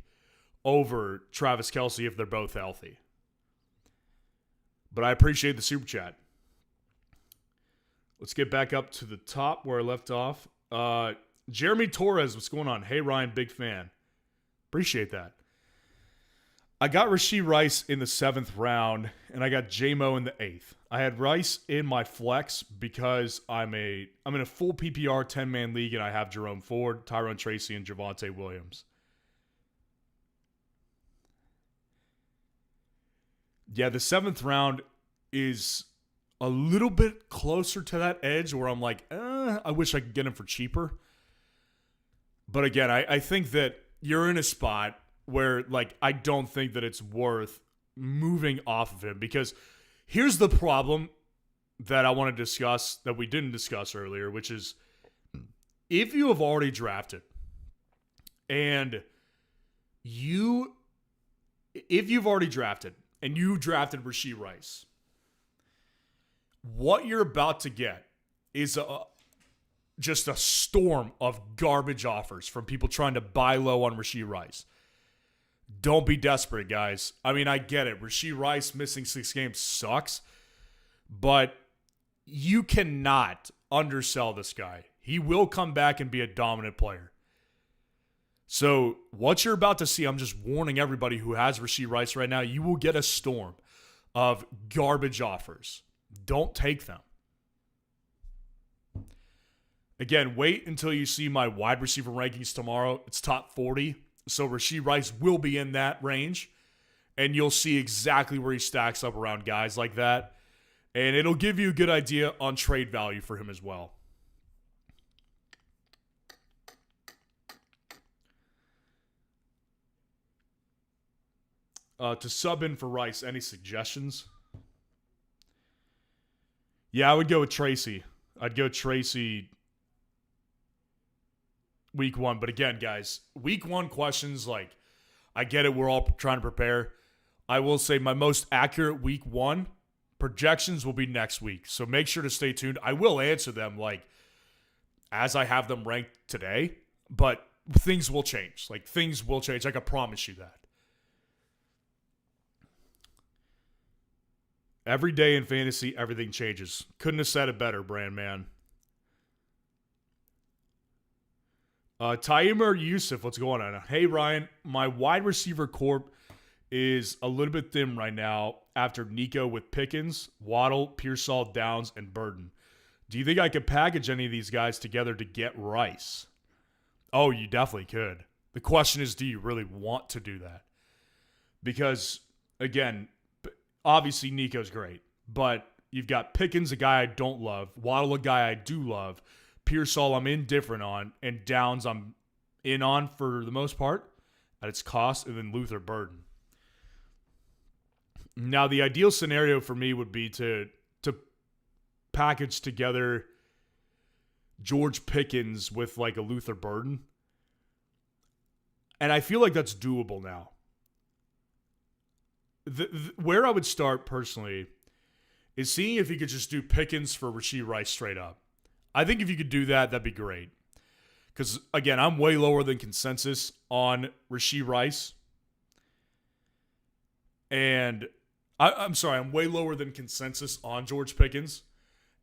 over Travis Kelce if they're both healthy. But I appreciate the super chat. Let's get back up to the top where I left off. Jeremy Torres, what's going on? Hey, Ryan, big fan. Appreciate that. I got Rashee Rice in the 7th round, and I got J-Mo in the 8th. I had Rice in my flex because I'm in a full PPR 10-man league, and I have Jerome Ford, Tyrone Tracy, and Javonte Williams. Yeah, the 7th round is a little bit closer to that edge where I'm like, I wish I could get him for cheaper. But again, I think that you're in a spot where, like, I don't think that it's worth moving off of him because here's the problem that I want to discuss that we didn't discuss earlier, which is if you have already drafted and you drafted Rashee Rice, what you're about to get is just a storm of garbage offers from people trying to buy low on Rashee Rice. Don't be desperate, guys. I mean, I get it. Rashee Rice missing 6 games sucks, but you cannot undersell this guy. He will come back and be a dominant player. So what you're about to see, I'm just warning everybody who has Rashee Rice right now, you will get a storm of garbage offers. Don't take them. Again, wait until you see my wide receiver rankings tomorrow. It's top 40. So Rashee Rice will be in that range. And you'll see exactly where he stacks up around guys like that. And it'll give you a good idea on trade value for him as well. To sub in for Rice, any suggestions? Yeah, I would go with Tracy. I'd go Tracy week 1. But again, guys, week 1 questions, like, I get it. We're all trying to prepare. I will say my most accurate week 1 projections will be next week. So make sure to stay tuned. I will answer them, like, as I have them ranked today. But things will change. Like, things will change. I can promise you that. Every day in fantasy, everything changes. Couldn't have said it better, Brand Man. Taimur Yusuf, what's going on? Hey, Ryan, my wide receiver corp is a little bit thin right now after Nico with Pickens, Waddle, Pearsall, Downs, and Burden. Do you think I could package any of these guys together to get Rice? Oh, you definitely could. The question is, do you really want to do that? Because, again, obviously Nico's great, but you've got Pickens, a guy I don't love, Waddle, a guy I do love, Pearsall I'm indifferent on, and Downs I'm in on for the most part at its cost, and then Luther Burden. Now, the ideal scenario for me would be to package together George Pickens with like a Luther Burden. And I feel like that's doable now. Where I would start personally is seeing if you could just do Pickens for Rashee Rice straight up. I think if you could do that, that'd be great. Because, again, I'm way lower than consensus on Rashee Rice. And I'm sorry, I'm way lower than consensus on George Pickens.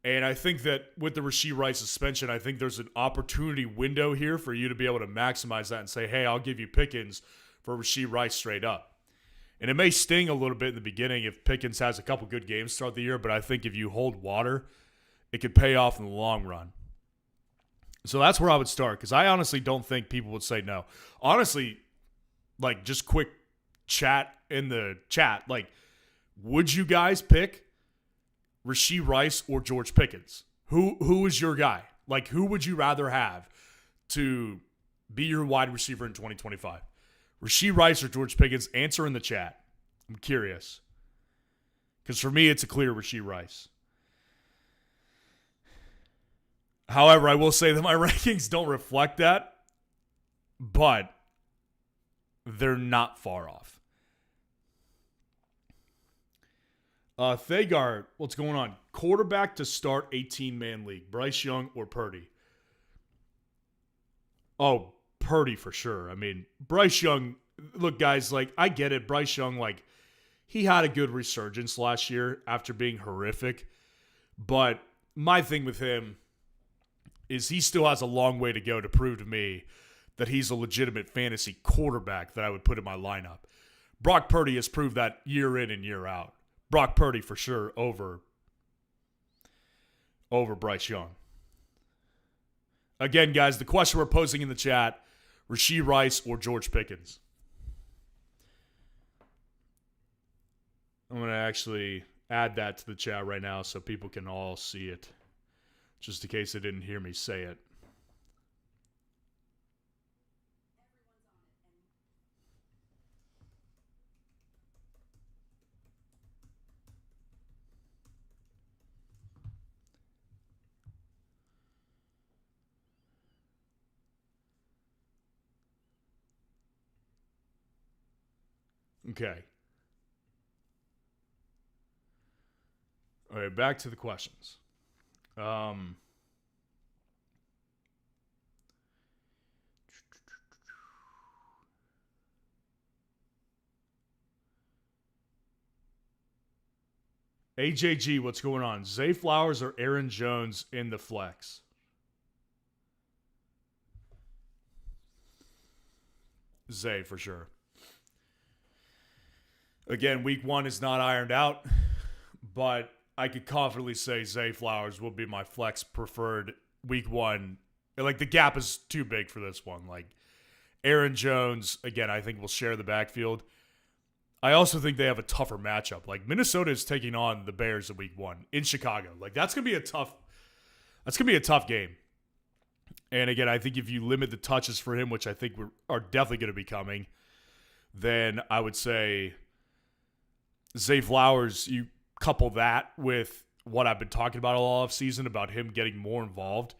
And I think that with the Rashee Rice suspension, I think there's an opportunity window here for you to be able to maximize that and say, hey, I'll give you Pickens for Rashee Rice straight up. And it may sting a little bit in the beginning if Pickens has a couple good games throughout the year, but I think if you hold water, it could pay off in the long run. So that's where I would start, because I honestly don't think people would say no. Honestly, like, just quick chat in the chat, like, would you guys pick Rashee Rice or George Pickens? Who is your guy? Like, who would you rather have to be your wide receiver in 2025? Rashee Rice or George Pickens? Answer in the chat. I'm curious. Because for me, it's a clear Rashee Rice. However, I will say that my rankings don't reflect that, but they're not far off. Thagar, what's going on? Quarterback to start 18-man league. Bryce Young or Purdy? Oh, Purdy for sure. I mean, Bryce Young, look, guys, like, I get it. Bryce Young, like, he had a good resurgence last year after being horrific. But my thing with him is he still has a long way to go to prove to me that he's a legitimate fantasy quarterback that I would put in my lineup. Brock Purdy has proved that year in and year out. Brock Purdy for sure over Bryce Young. Again, guys, the question we're posing in the chat, Rashee Rice or George Pickens? I'm going to actually add that to the chat right now so people can all see it, just in case they didn't hear me say it. Okay. All right, back to the questions. AJG, what's going on? Zay Flowers or Aaron Jones in the flex? Zay for sure. Again, week one is not ironed out, but I could confidently say Zay Flowers will be my flex preferred week one. Like, the gap is too big for this one. Like, Aaron Jones, again, I think will share the backfield. I also think they have a tougher matchup. Like, Minnesota is taking on the Bears in week one in Chicago. Like, that's gonna be a tough game. And again, I think if you limit the touches for him, which I think are definitely going to be coming, then I would say Zay Flowers, you couple that with what I've been talking about all offseason about him getting more involved,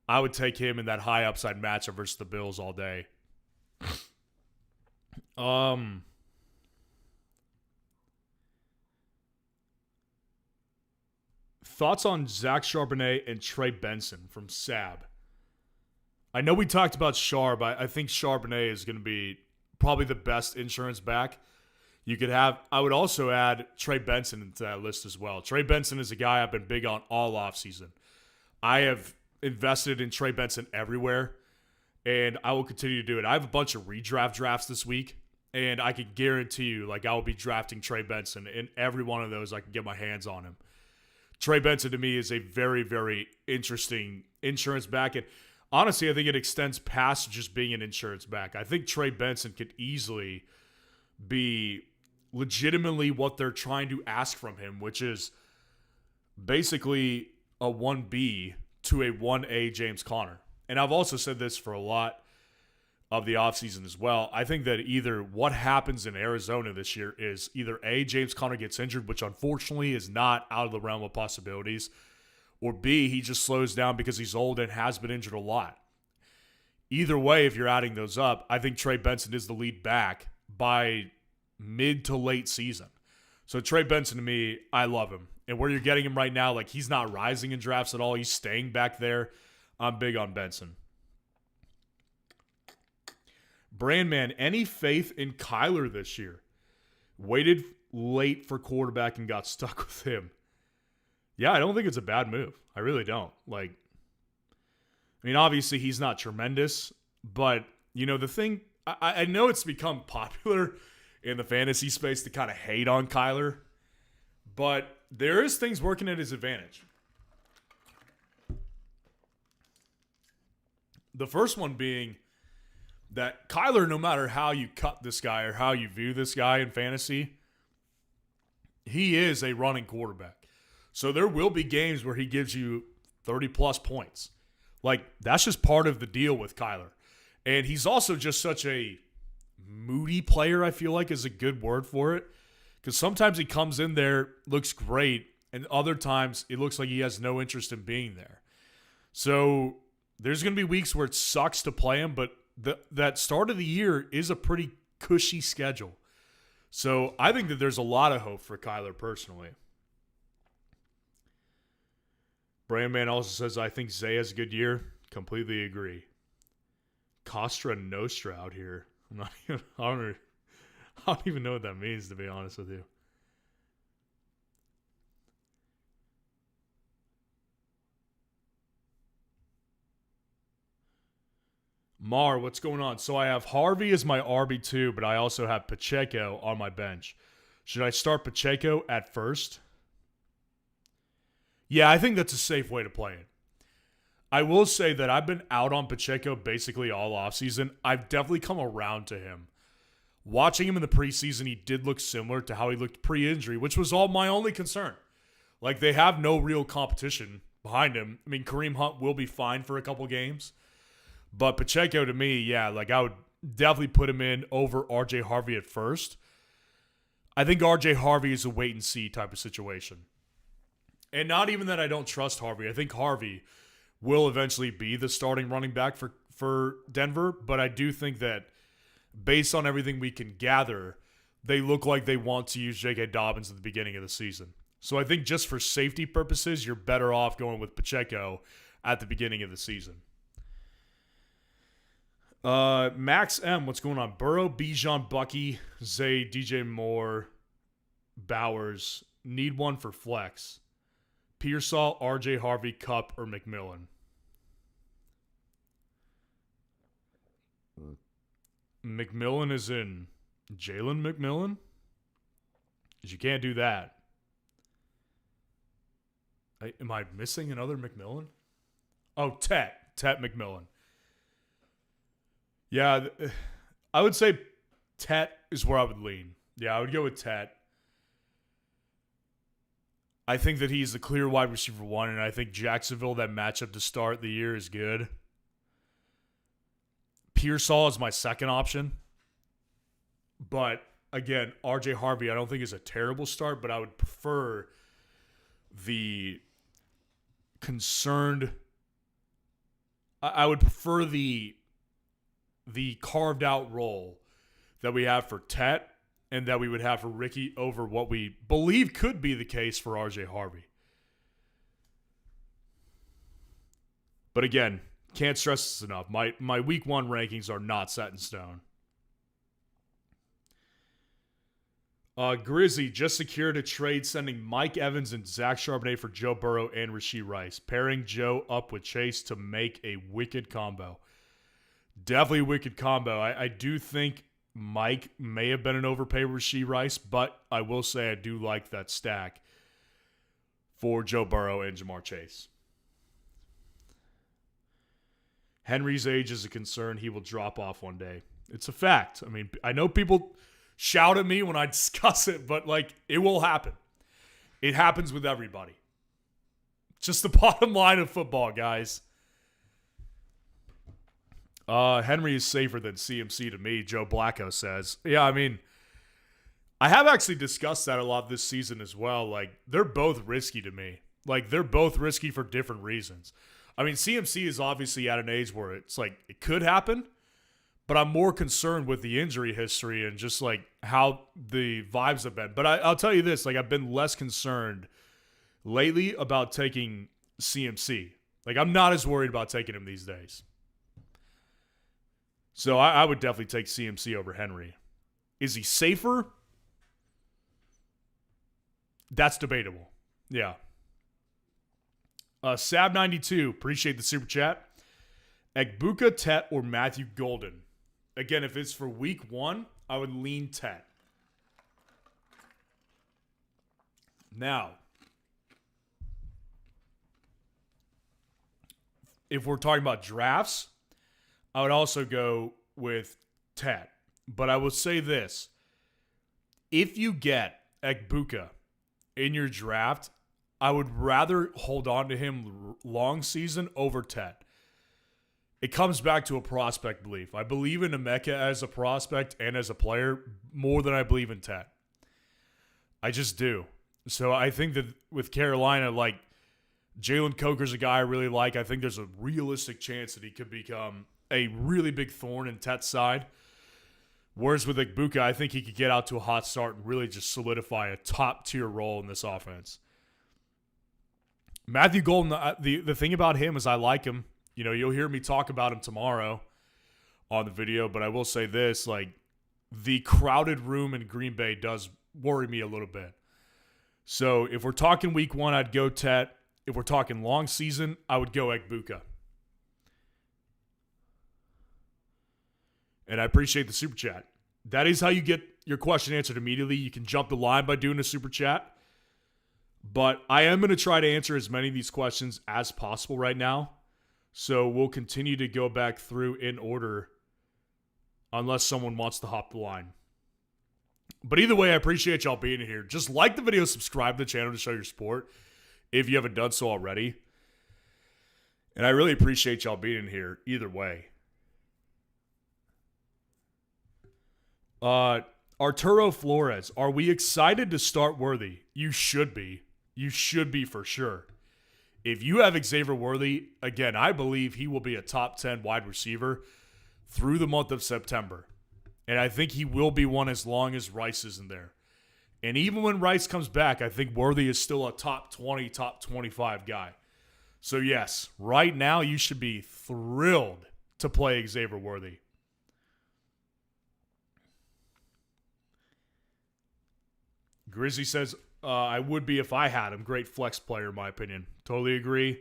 I would take him in that high upside matchup versus the Bills all day. Thoughts on Zach Charbonnet and Trey Benson from Sab? I know we talked about Char, but I think Charbonnet is going to be probably the best insurance back you could have. I would also add Trey Benson into that list as well. Trey Benson is a guy I've been big on all offseason. I have invested in Trey Benson everywhere, and I will continue to do it. I have a bunch of redraft drafts this week, and I can guarantee you, like, I will be drafting Trey Benson. In every one of those, I can get my hands on him. Trey Benson, to me, is a very, very interesting insurance back. And honestly, I think it extends past just being an insurance back. I think Trey Benson could easily be legitimately what they're trying to ask from him, which is basically a 1B to a 1A James Conner. And I've also said this for a lot of the offseason as well. I think that either what happens in Arizona this year is either A, James Conner gets injured, which unfortunately is not out of the realm of possibilities, or B, he just slows down because he's old and has been injured a lot. Either way, if you're adding those up, I think Trey Benson is the lead back by mid to late season. So Trey Benson, to me, I love him. And where you're getting him right now, like he's not rising in drafts at all. He's staying back there. I'm big on Benson. Brandman, any faith in Kyler this year? Waited late for quarterback and got stuck with him. Yeah, I don't think it's a bad move. I really don't. Like, I mean, obviously he's not tremendous, but, you know, the thing, I know it's become popular in the fantasy space to kind of hate on Kyler, but there is things working at his advantage. The first one being that Kyler, no matter how you cut this guy or how you view this guy in fantasy, he is a running quarterback. So there will be games where he gives you 30-plus points. Like, that's just part of the deal with Kyler. And he's also just such a moody player, I feel like is a good word for it. Because sometimes he comes in there, looks great, and other times it looks like he has no interest in being there. So there's going to be weeks where it sucks to play him, but that start of the year is a pretty cushy schedule. So I think that there's a lot of hope for Kyler personally. Brandman also says, I think Zay has a good year. Completely agree. Costra Nostra out here. I don't even know what that means, to be honest with you. Mar, what's going on? So I have Harvey as my RB2, but I also have Pacheco on my bench. Should I start Pacheco at first? Yeah, I think that's a safe way to play it. I will say that I've been out on Pacheco basically all offseason. I've definitely come around to him. Watching him in the preseason, he did look similar to how he looked pre-injury, which was all my only concern. Like, they have no real competition behind him. I mean, Kareem Hunt will be fine for a couple games. But Pacheco, to me, yeah, like I would definitely put him in over RJ Harvey at first. I think RJ Harvey is a wait-and-see type of situation. And not even that I don't trust Harvey. I think Harvey will eventually be the starting running back for Denver. But I do think that based on everything we can gather, they look like they want to use J.K. Dobbins at the beginning of the season. So I think just for safety purposes, you're better off going with Pacheco at the beginning of the season. Max M, what's going on? Burrow, Bijan, Bucky, Zay, DJ Moore, Bowers. Need one for flex. Pearsall, RJ Harvey, Kupp, or McMillan. McMillan is in Jalen McMillan? Because you can't do that. Am I missing another McMillan? Oh, Tet McMillan. Yeah, I would say Tet is where I would lean. Yeah, I would go with Tet. I think that he's the clear wide receiver one, and I think Jacksonville, that matchup to start the year, is good. Pearsall is my second option. But, again, RJ Harvey I don't think is a terrible start, but I would prefer the concerned... I would prefer the carved out role that we have for Tet and that we would have for Ricky over what we believe could be the case for RJ Harvey. But again, can't stress this enough. My week one rankings are not set in stone. Grizzy just secured a trade sending Mike Evans and Zach Charbonnet for Joe Burrow and Rashee Rice, pairing Joe up with Chase to make a wicked combo. Definitely a wicked combo. I do think Mike may have been an overpay Rashee Rice, but I will say I do like that stack for Joe Burrow and Jamar Chase. Henry's age is a concern. He will drop off one day. It's a fact. I mean, I know people shout at me when I discuss it, but, like, it will happen. It happens with everybody. Just the bottom line of football, guys. Henry is safer than CMC to me, Joe Blacko says. Yeah, I mean, I have actually discussed that a lot this season as well. Like, they're both risky to me. Like, they're both risky for different reasons. I mean, CMC is obviously at an age where it's like, it could happen, but I'm more concerned with the injury history and just like how the vibes have been. But I'll tell you this, like I've been less concerned lately about taking CMC. Like I'm not as worried about taking him these days. So I would definitely take CMC over Henry. Is he safer? That's debatable. Yeah. Sab92, appreciate the super chat. Egbuka, Tet, or Matthew Golden? Again, if it's for week 1, I would lean Tet. Now, if we're talking about drafts, I would also go with Tet. But I will say this. If you get Egbuka in your draft, I would rather hold on to him long season over Tet. It comes back to a prospect belief. I believe in Emeka as a prospect and as a player more than I believe in Tet. I just do. So I think that with Carolina, like Jalen Coker's a guy I really like. I think there's a realistic chance that he could become a really big thorn in Tet's side. Whereas with Egbuka, I think he could get out to a hot start and really just solidify a top-tier role in this offense. Matthew Golden, the thing about him is I like him. You know, you'll hear me talk about him tomorrow on the video, but I will say this, like, the crowded room in Green Bay does worry me a little bit. So if we're talking week 1, I'd go Tet. If we're talking long season, I would go Egbuka. And I appreciate the super chat. That is how you get your question answered immediately. You can jump the line by doing a super chat. But I am going to try to answer as many of these questions as possible right now. So we'll continue to go back through in order unless someone wants to hop the line. But either way, I appreciate y'all being here. Just like the video, subscribe to the channel to show your support if you haven't done so already. And I really appreciate y'all being here either way. Arturo Flores, are we excited to start Worthy? You should be. You should be for sure. If you have Xavier Worthy, again, I believe he will be a top 10 wide receiver through the month of September. And I think he will be one as long as Rice isn't there. And even when Rice comes back, I think Worthy is still a top 20, top 25 guy. So yes, right now you should be thrilled to play Xavier Worthy. Grizzly says, I would be if I had him. Great flex player, in my opinion. Totally agree.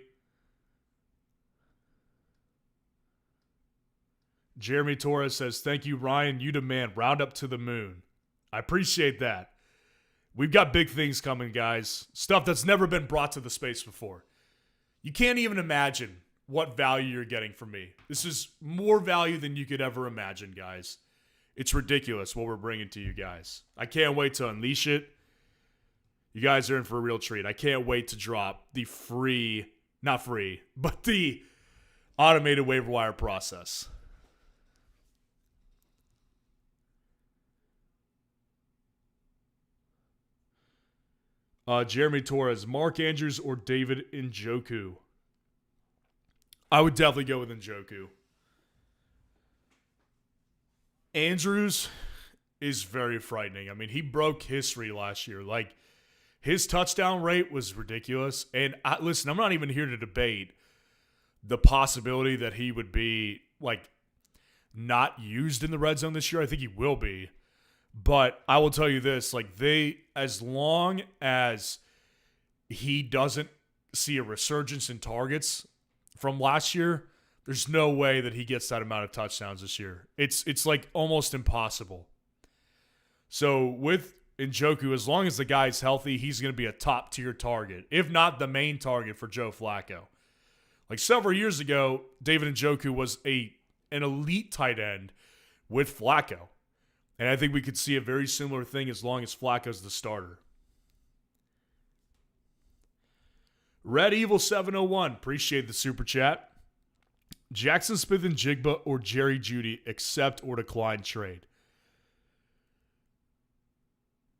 Jeremy Torres says, thank you, Ryan. You demand. Round up to the moon. I appreciate that. We've got big things coming, guys. Stuff that's never been brought to the space before. You can't even imagine what value you're getting from me. This is more value than you could ever imagine, guys. It's ridiculous what we're bringing to you guys. I can't wait to unleash it. You guys are in for a real treat. I can't wait to drop the not free, but the automated waiver wire process. Jeremy Torres, Mark Andrews or David Njoku? I would definitely go with Njoku. Andrews is very frightening. I mean, he broke history last year. Like, his touchdown rate was ridiculous. And listen, I'm not even here to debate the possibility that he would be, like, not used in the red zone this year. I think he will be. But I will tell you this, like, as long as he doesn't see a resurgence in targets from last year, there's no way that he gets that amount of touchdowns this year. It's like almost impossible. So with Njoku, as long as the guy's healthy, he's going to be a top-tier target, if not the main target for Joe Flacco. Like several years ago, David Njoku was an elite tight end with Flacco. And I think we could see a very similar thing as long as Flacco's the starter. Red Evil 701, appreciate the super chat. Jackson Smith and Jigba or Jerry Jeudy, accept or decline trade.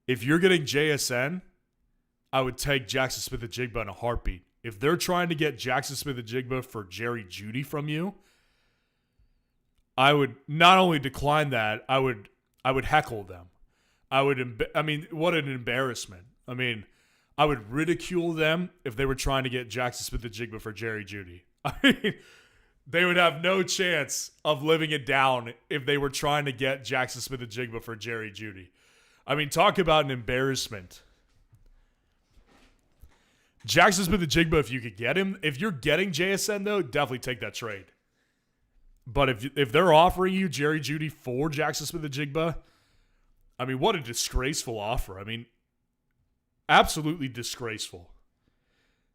If you're getting JSN, I would take Jackson Smith and Jigba in a heartbeat. If they're trying to get Jackson Smith and Jigba for Jerry Jeudy from you, I would not only decline that, I would heckle them. I mean, what an embarrassment. I mean, I would ridicule them if they were trying to get Jackson Smith-Njigba for Jerry Jeudy. I mean, they would have no chance of living it down if they were trying to get Jackson Smith-Njigba for Jerry Jeudy. I mean, talk about an embarrassment. Jackson Smith-Njigba, if you could get him, if you're getting JSN though, definitely take that trade. But if they're offering you Jerry Jeudy for Jackson Smith-Njigba, I mean, what a disgraceful offer. I mean, absolutely disgraceful.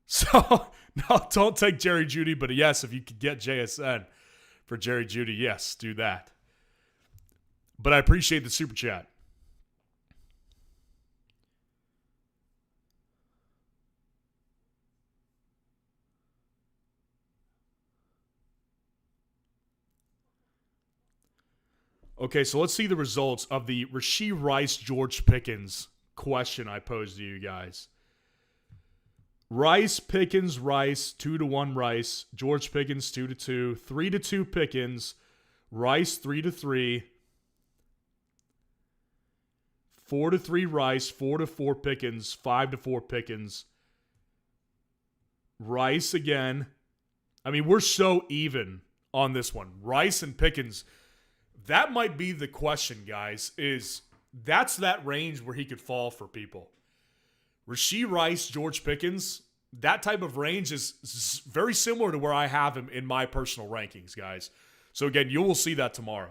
So, no, don't take Jerry Jeudy, but yes, if you could get JSN for Jerry Jeudy, yes, do that. But I appreciate the super chat. Okay, so let's see the results of the Rashee Rice, George Pickens question I posed to you guys. Rice, Pickens, Rice, 2-1 Rice, George Pickens 2-2, 3-2 Pickens, Rice 3-3, 4-3 Rice, 4-4 Pickens, 5-4 Pickens, Rice again. I mean, we're so even on this one. Rice and Pickens. That might be the question, guys, is that's that range where he could fall for people. Rashee Rice, George Pickens, that type of range is very similar to where I have him in my personal rankings, guys. So, again, you will see that tomorrow.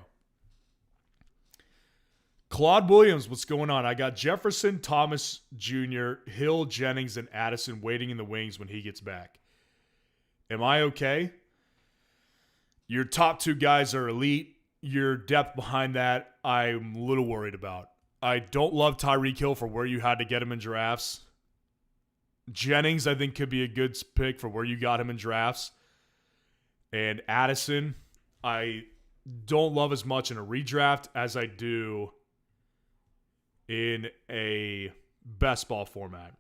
Claude Williams, what's going on? I got Jefferson, Thomas Jr., Hill, Jennings, and Addison waiting in the wings when he gets back. Am I okay? Your top two guys are elite. Your depth behind that, I'm a little worried about. I don't love Tyreek Hill for where you had to get him in drafts. Jennings, I think, could be a good pick for where you got him in drafts. And Addison, I don't love as much in a redraft as I do in a best ball format.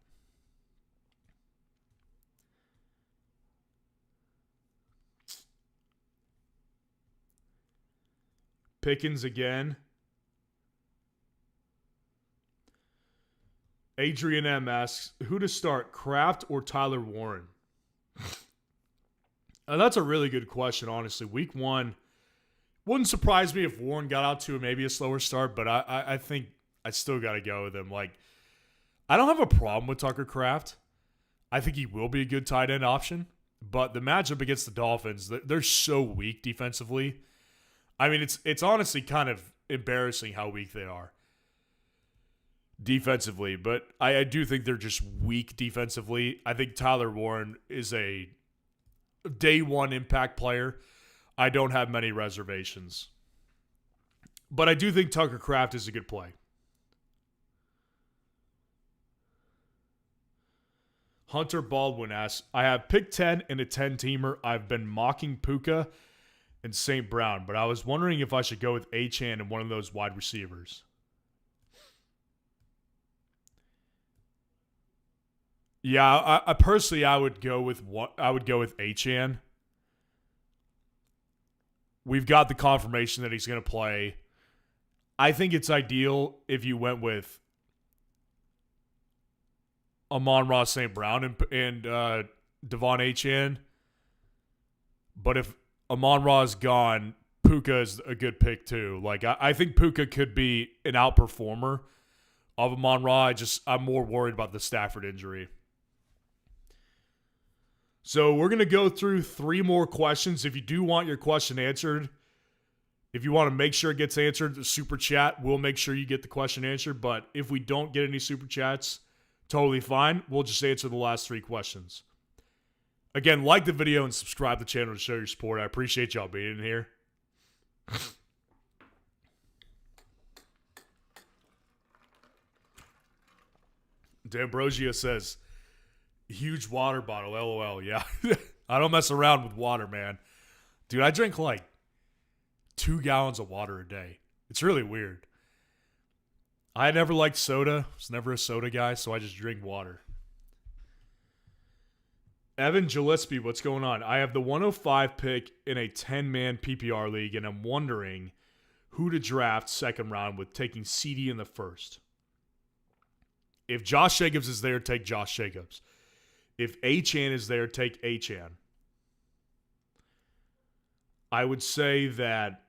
Pickens again. Adrian M asks, who to start, Kraft or Tyler Warren? That's a really good question, honestly. Week 1, wouldn't surprise me if Warren got out to maybe a slower start, but I think I still got to go with him. Like, I don't have a problem with Tucker Kraft. I think he will be a good tight end option, but the matchup against the Dolphins, they're so weak defensively. I mean, it's honestly kind of embarrassing how weak they are defensively, but I do think they're just weak defensively. I think Tyler Warren is a day one impact player. I don't have many reservations. But I do think Tucker Kraft is a good play. Hunter Baldwin asks, I have pick 10 and a 10-teamer. I've been mocking Puka and St. Brown, but I was wondering if I should go with Achane and one of those wide receivers. Yeah, I personally I would go with Achane. We've got the confirmation that he's going to play. I think it's ideal if you went with Amon-Ra St. Brown and Devon Achane. But if Amon-Ra is gone, Puka is a good pick too. Like I think Puka could be an outperformer of Amon-Ra. I'm more worried about the Stafford injury. So we're going to go through 3 more questions. If you do want your question answered, if you want to make sure it gets answered, the super chat will make sure you get the question answered. But if we don't get any super chats, totally fine. We'll just answer the last 3 questions. Again, like the video and subscribe to the channel to show your support. I appreciate y'all being in here. D'Ambrosio says, huge water bottle, LOL. Yeah, I don't mess around with water, man. Dude, I drink like 2 gallons of water a day. It's really weird. I never liked soda. I was never a soda guy, so I just drink water. Evan Gillespie, what's going on? I have the 105 pick in a 10-man PPR league, and I'm wondering who to draft second round with taking CD in the first. If Josh Jacobs is there, take Josh Jacobs. If Achane is there, take Achane. I would say that,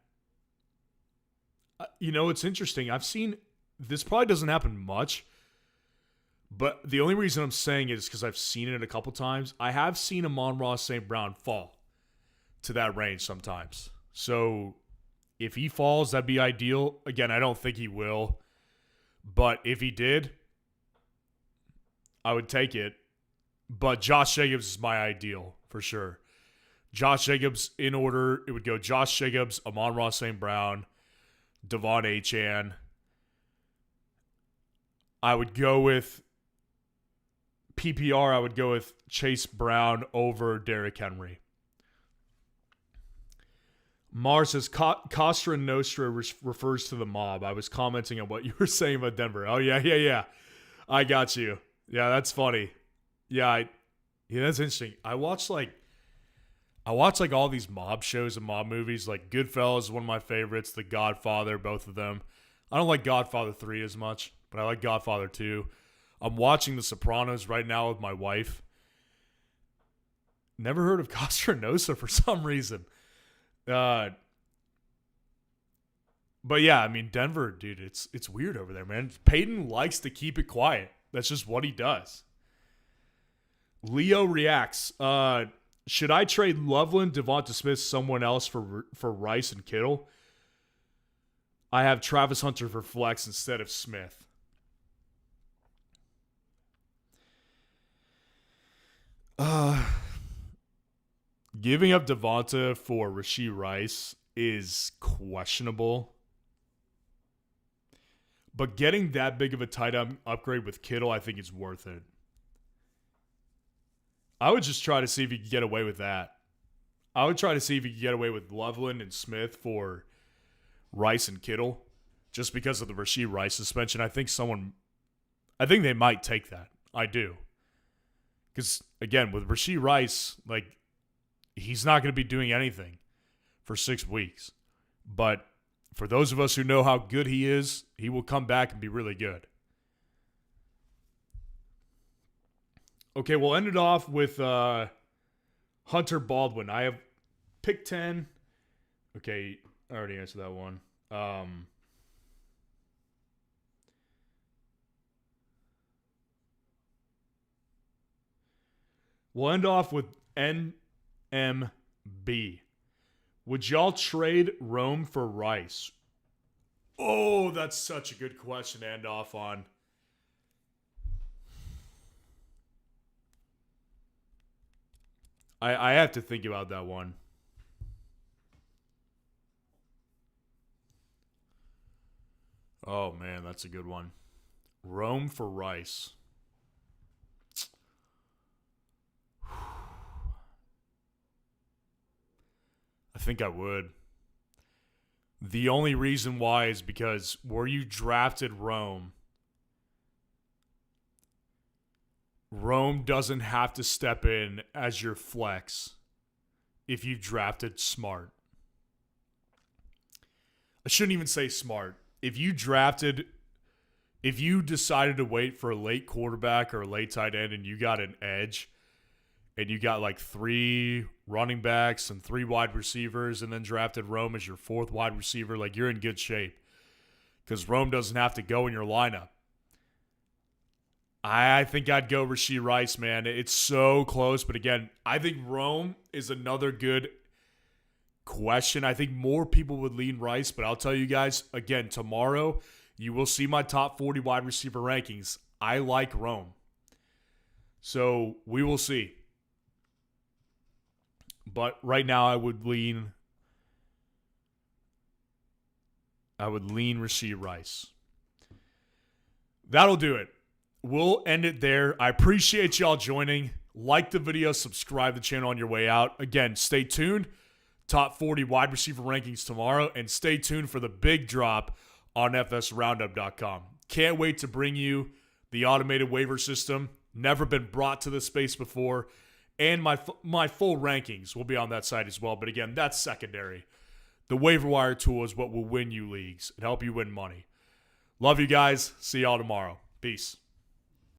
it's interesting. I've seen, this probably doesn't happen much, but the only reason I'm saying it is because I've seen it a couple times. I have seen Amon-Ra St. Brown fall to that range sometimes. So if he falls, that'd be ideal. Again, I don't think he will. But if he did, I would take it. But Josh Jacobs is my ideal for sure. Josh Jacobs in order, it would go Josh Jacobs, Amon-Ra St. Brown, Devon Achane. I would go with PPR, I would go with Chase Brown over Derrick Henry. Mars says, Costra Nostra refers to the mob. I was commenting on what you were saying about Denver. Oh, yeah. I got you. Yeah, that's funny. Yeah, that's interesting. I watch all these mob shows and mob movies. Like Goodfellas is one of my favorites. The Godfather, both of them. I don't like Godfather 3 as much, but I like Godfather 2. I'm watching The Sopranos right now with my wife. Never heard of Costa Nostra for some reason. But yeah, I mean, Denver, dude, it's weird over there, man. Peyton likes to keep it quiet. That's just what he does. Leo reacts. Should I trade Loveland, Devonta Smith, someone else for Rice and Kittle? I have Travis Hunter for flex instead of Smith. Giving up Devonta for Rashee Rice is questionable. But getting that big of a tight end upgrade with Kittle, I think is worth it. I would just try to see if you could get away with that. I would try to see if you could get away with Loveland and Smith for Rice and Kittle. Just because of the Rashee Rice suspension. I think they might take that. I do. Because, again, with Rashee Rice, he's not going to be doing anything for 6 weeks. But for those of us who know how good he is, he will come back and be really good. Okay, we'll end it off with Hunter Baldwin. I have pick 10. Okay, I already answered that one. We'll end off with NMB. Would y'all trade Rome for Rice? Oh, that's such a good question to end off on. I have to think about that one. Oh, man, that's a good one. Rome for Rice. I think I would. The only reason why is because where you drafted Rome doesn't have to step in as your flex if you drafted smart. I shouldn't even say smart. If you decided to wait for a late quarterback or a late tight end and you got an edge and you got 3 running backs and 3 wide receivers and then drafted Rome as your 4th wide receiver, you're in good shape because Rome doesn't have to go in your lineup. I think I'd go Rashee Rice, man. It's so close, but again, I think Rome is another good question. I think more people would lean Rice, but I'll tell you guys, again, tomorrow you will see my top 40 wide receiver rankings. I like Rome. So we will see. But right now I would lean Rashee Rice. That'll do it. We'll end it there. I appreciate y'all joining. Like the video, subscribe to the channel on your way out. Again, stay tuned. Top 40 wide receiver rankings tomorrow. And stay tuned for the big drop on fsroundup.com. Can't wait to bring you the automated waiver system. Never been brought to this space before. And my full rankings will be on that site as well. But again, that's secondary. The waiver wire tool is what will win you leagues and help you win money. Love you guys. See y'all tomorrow. Peace.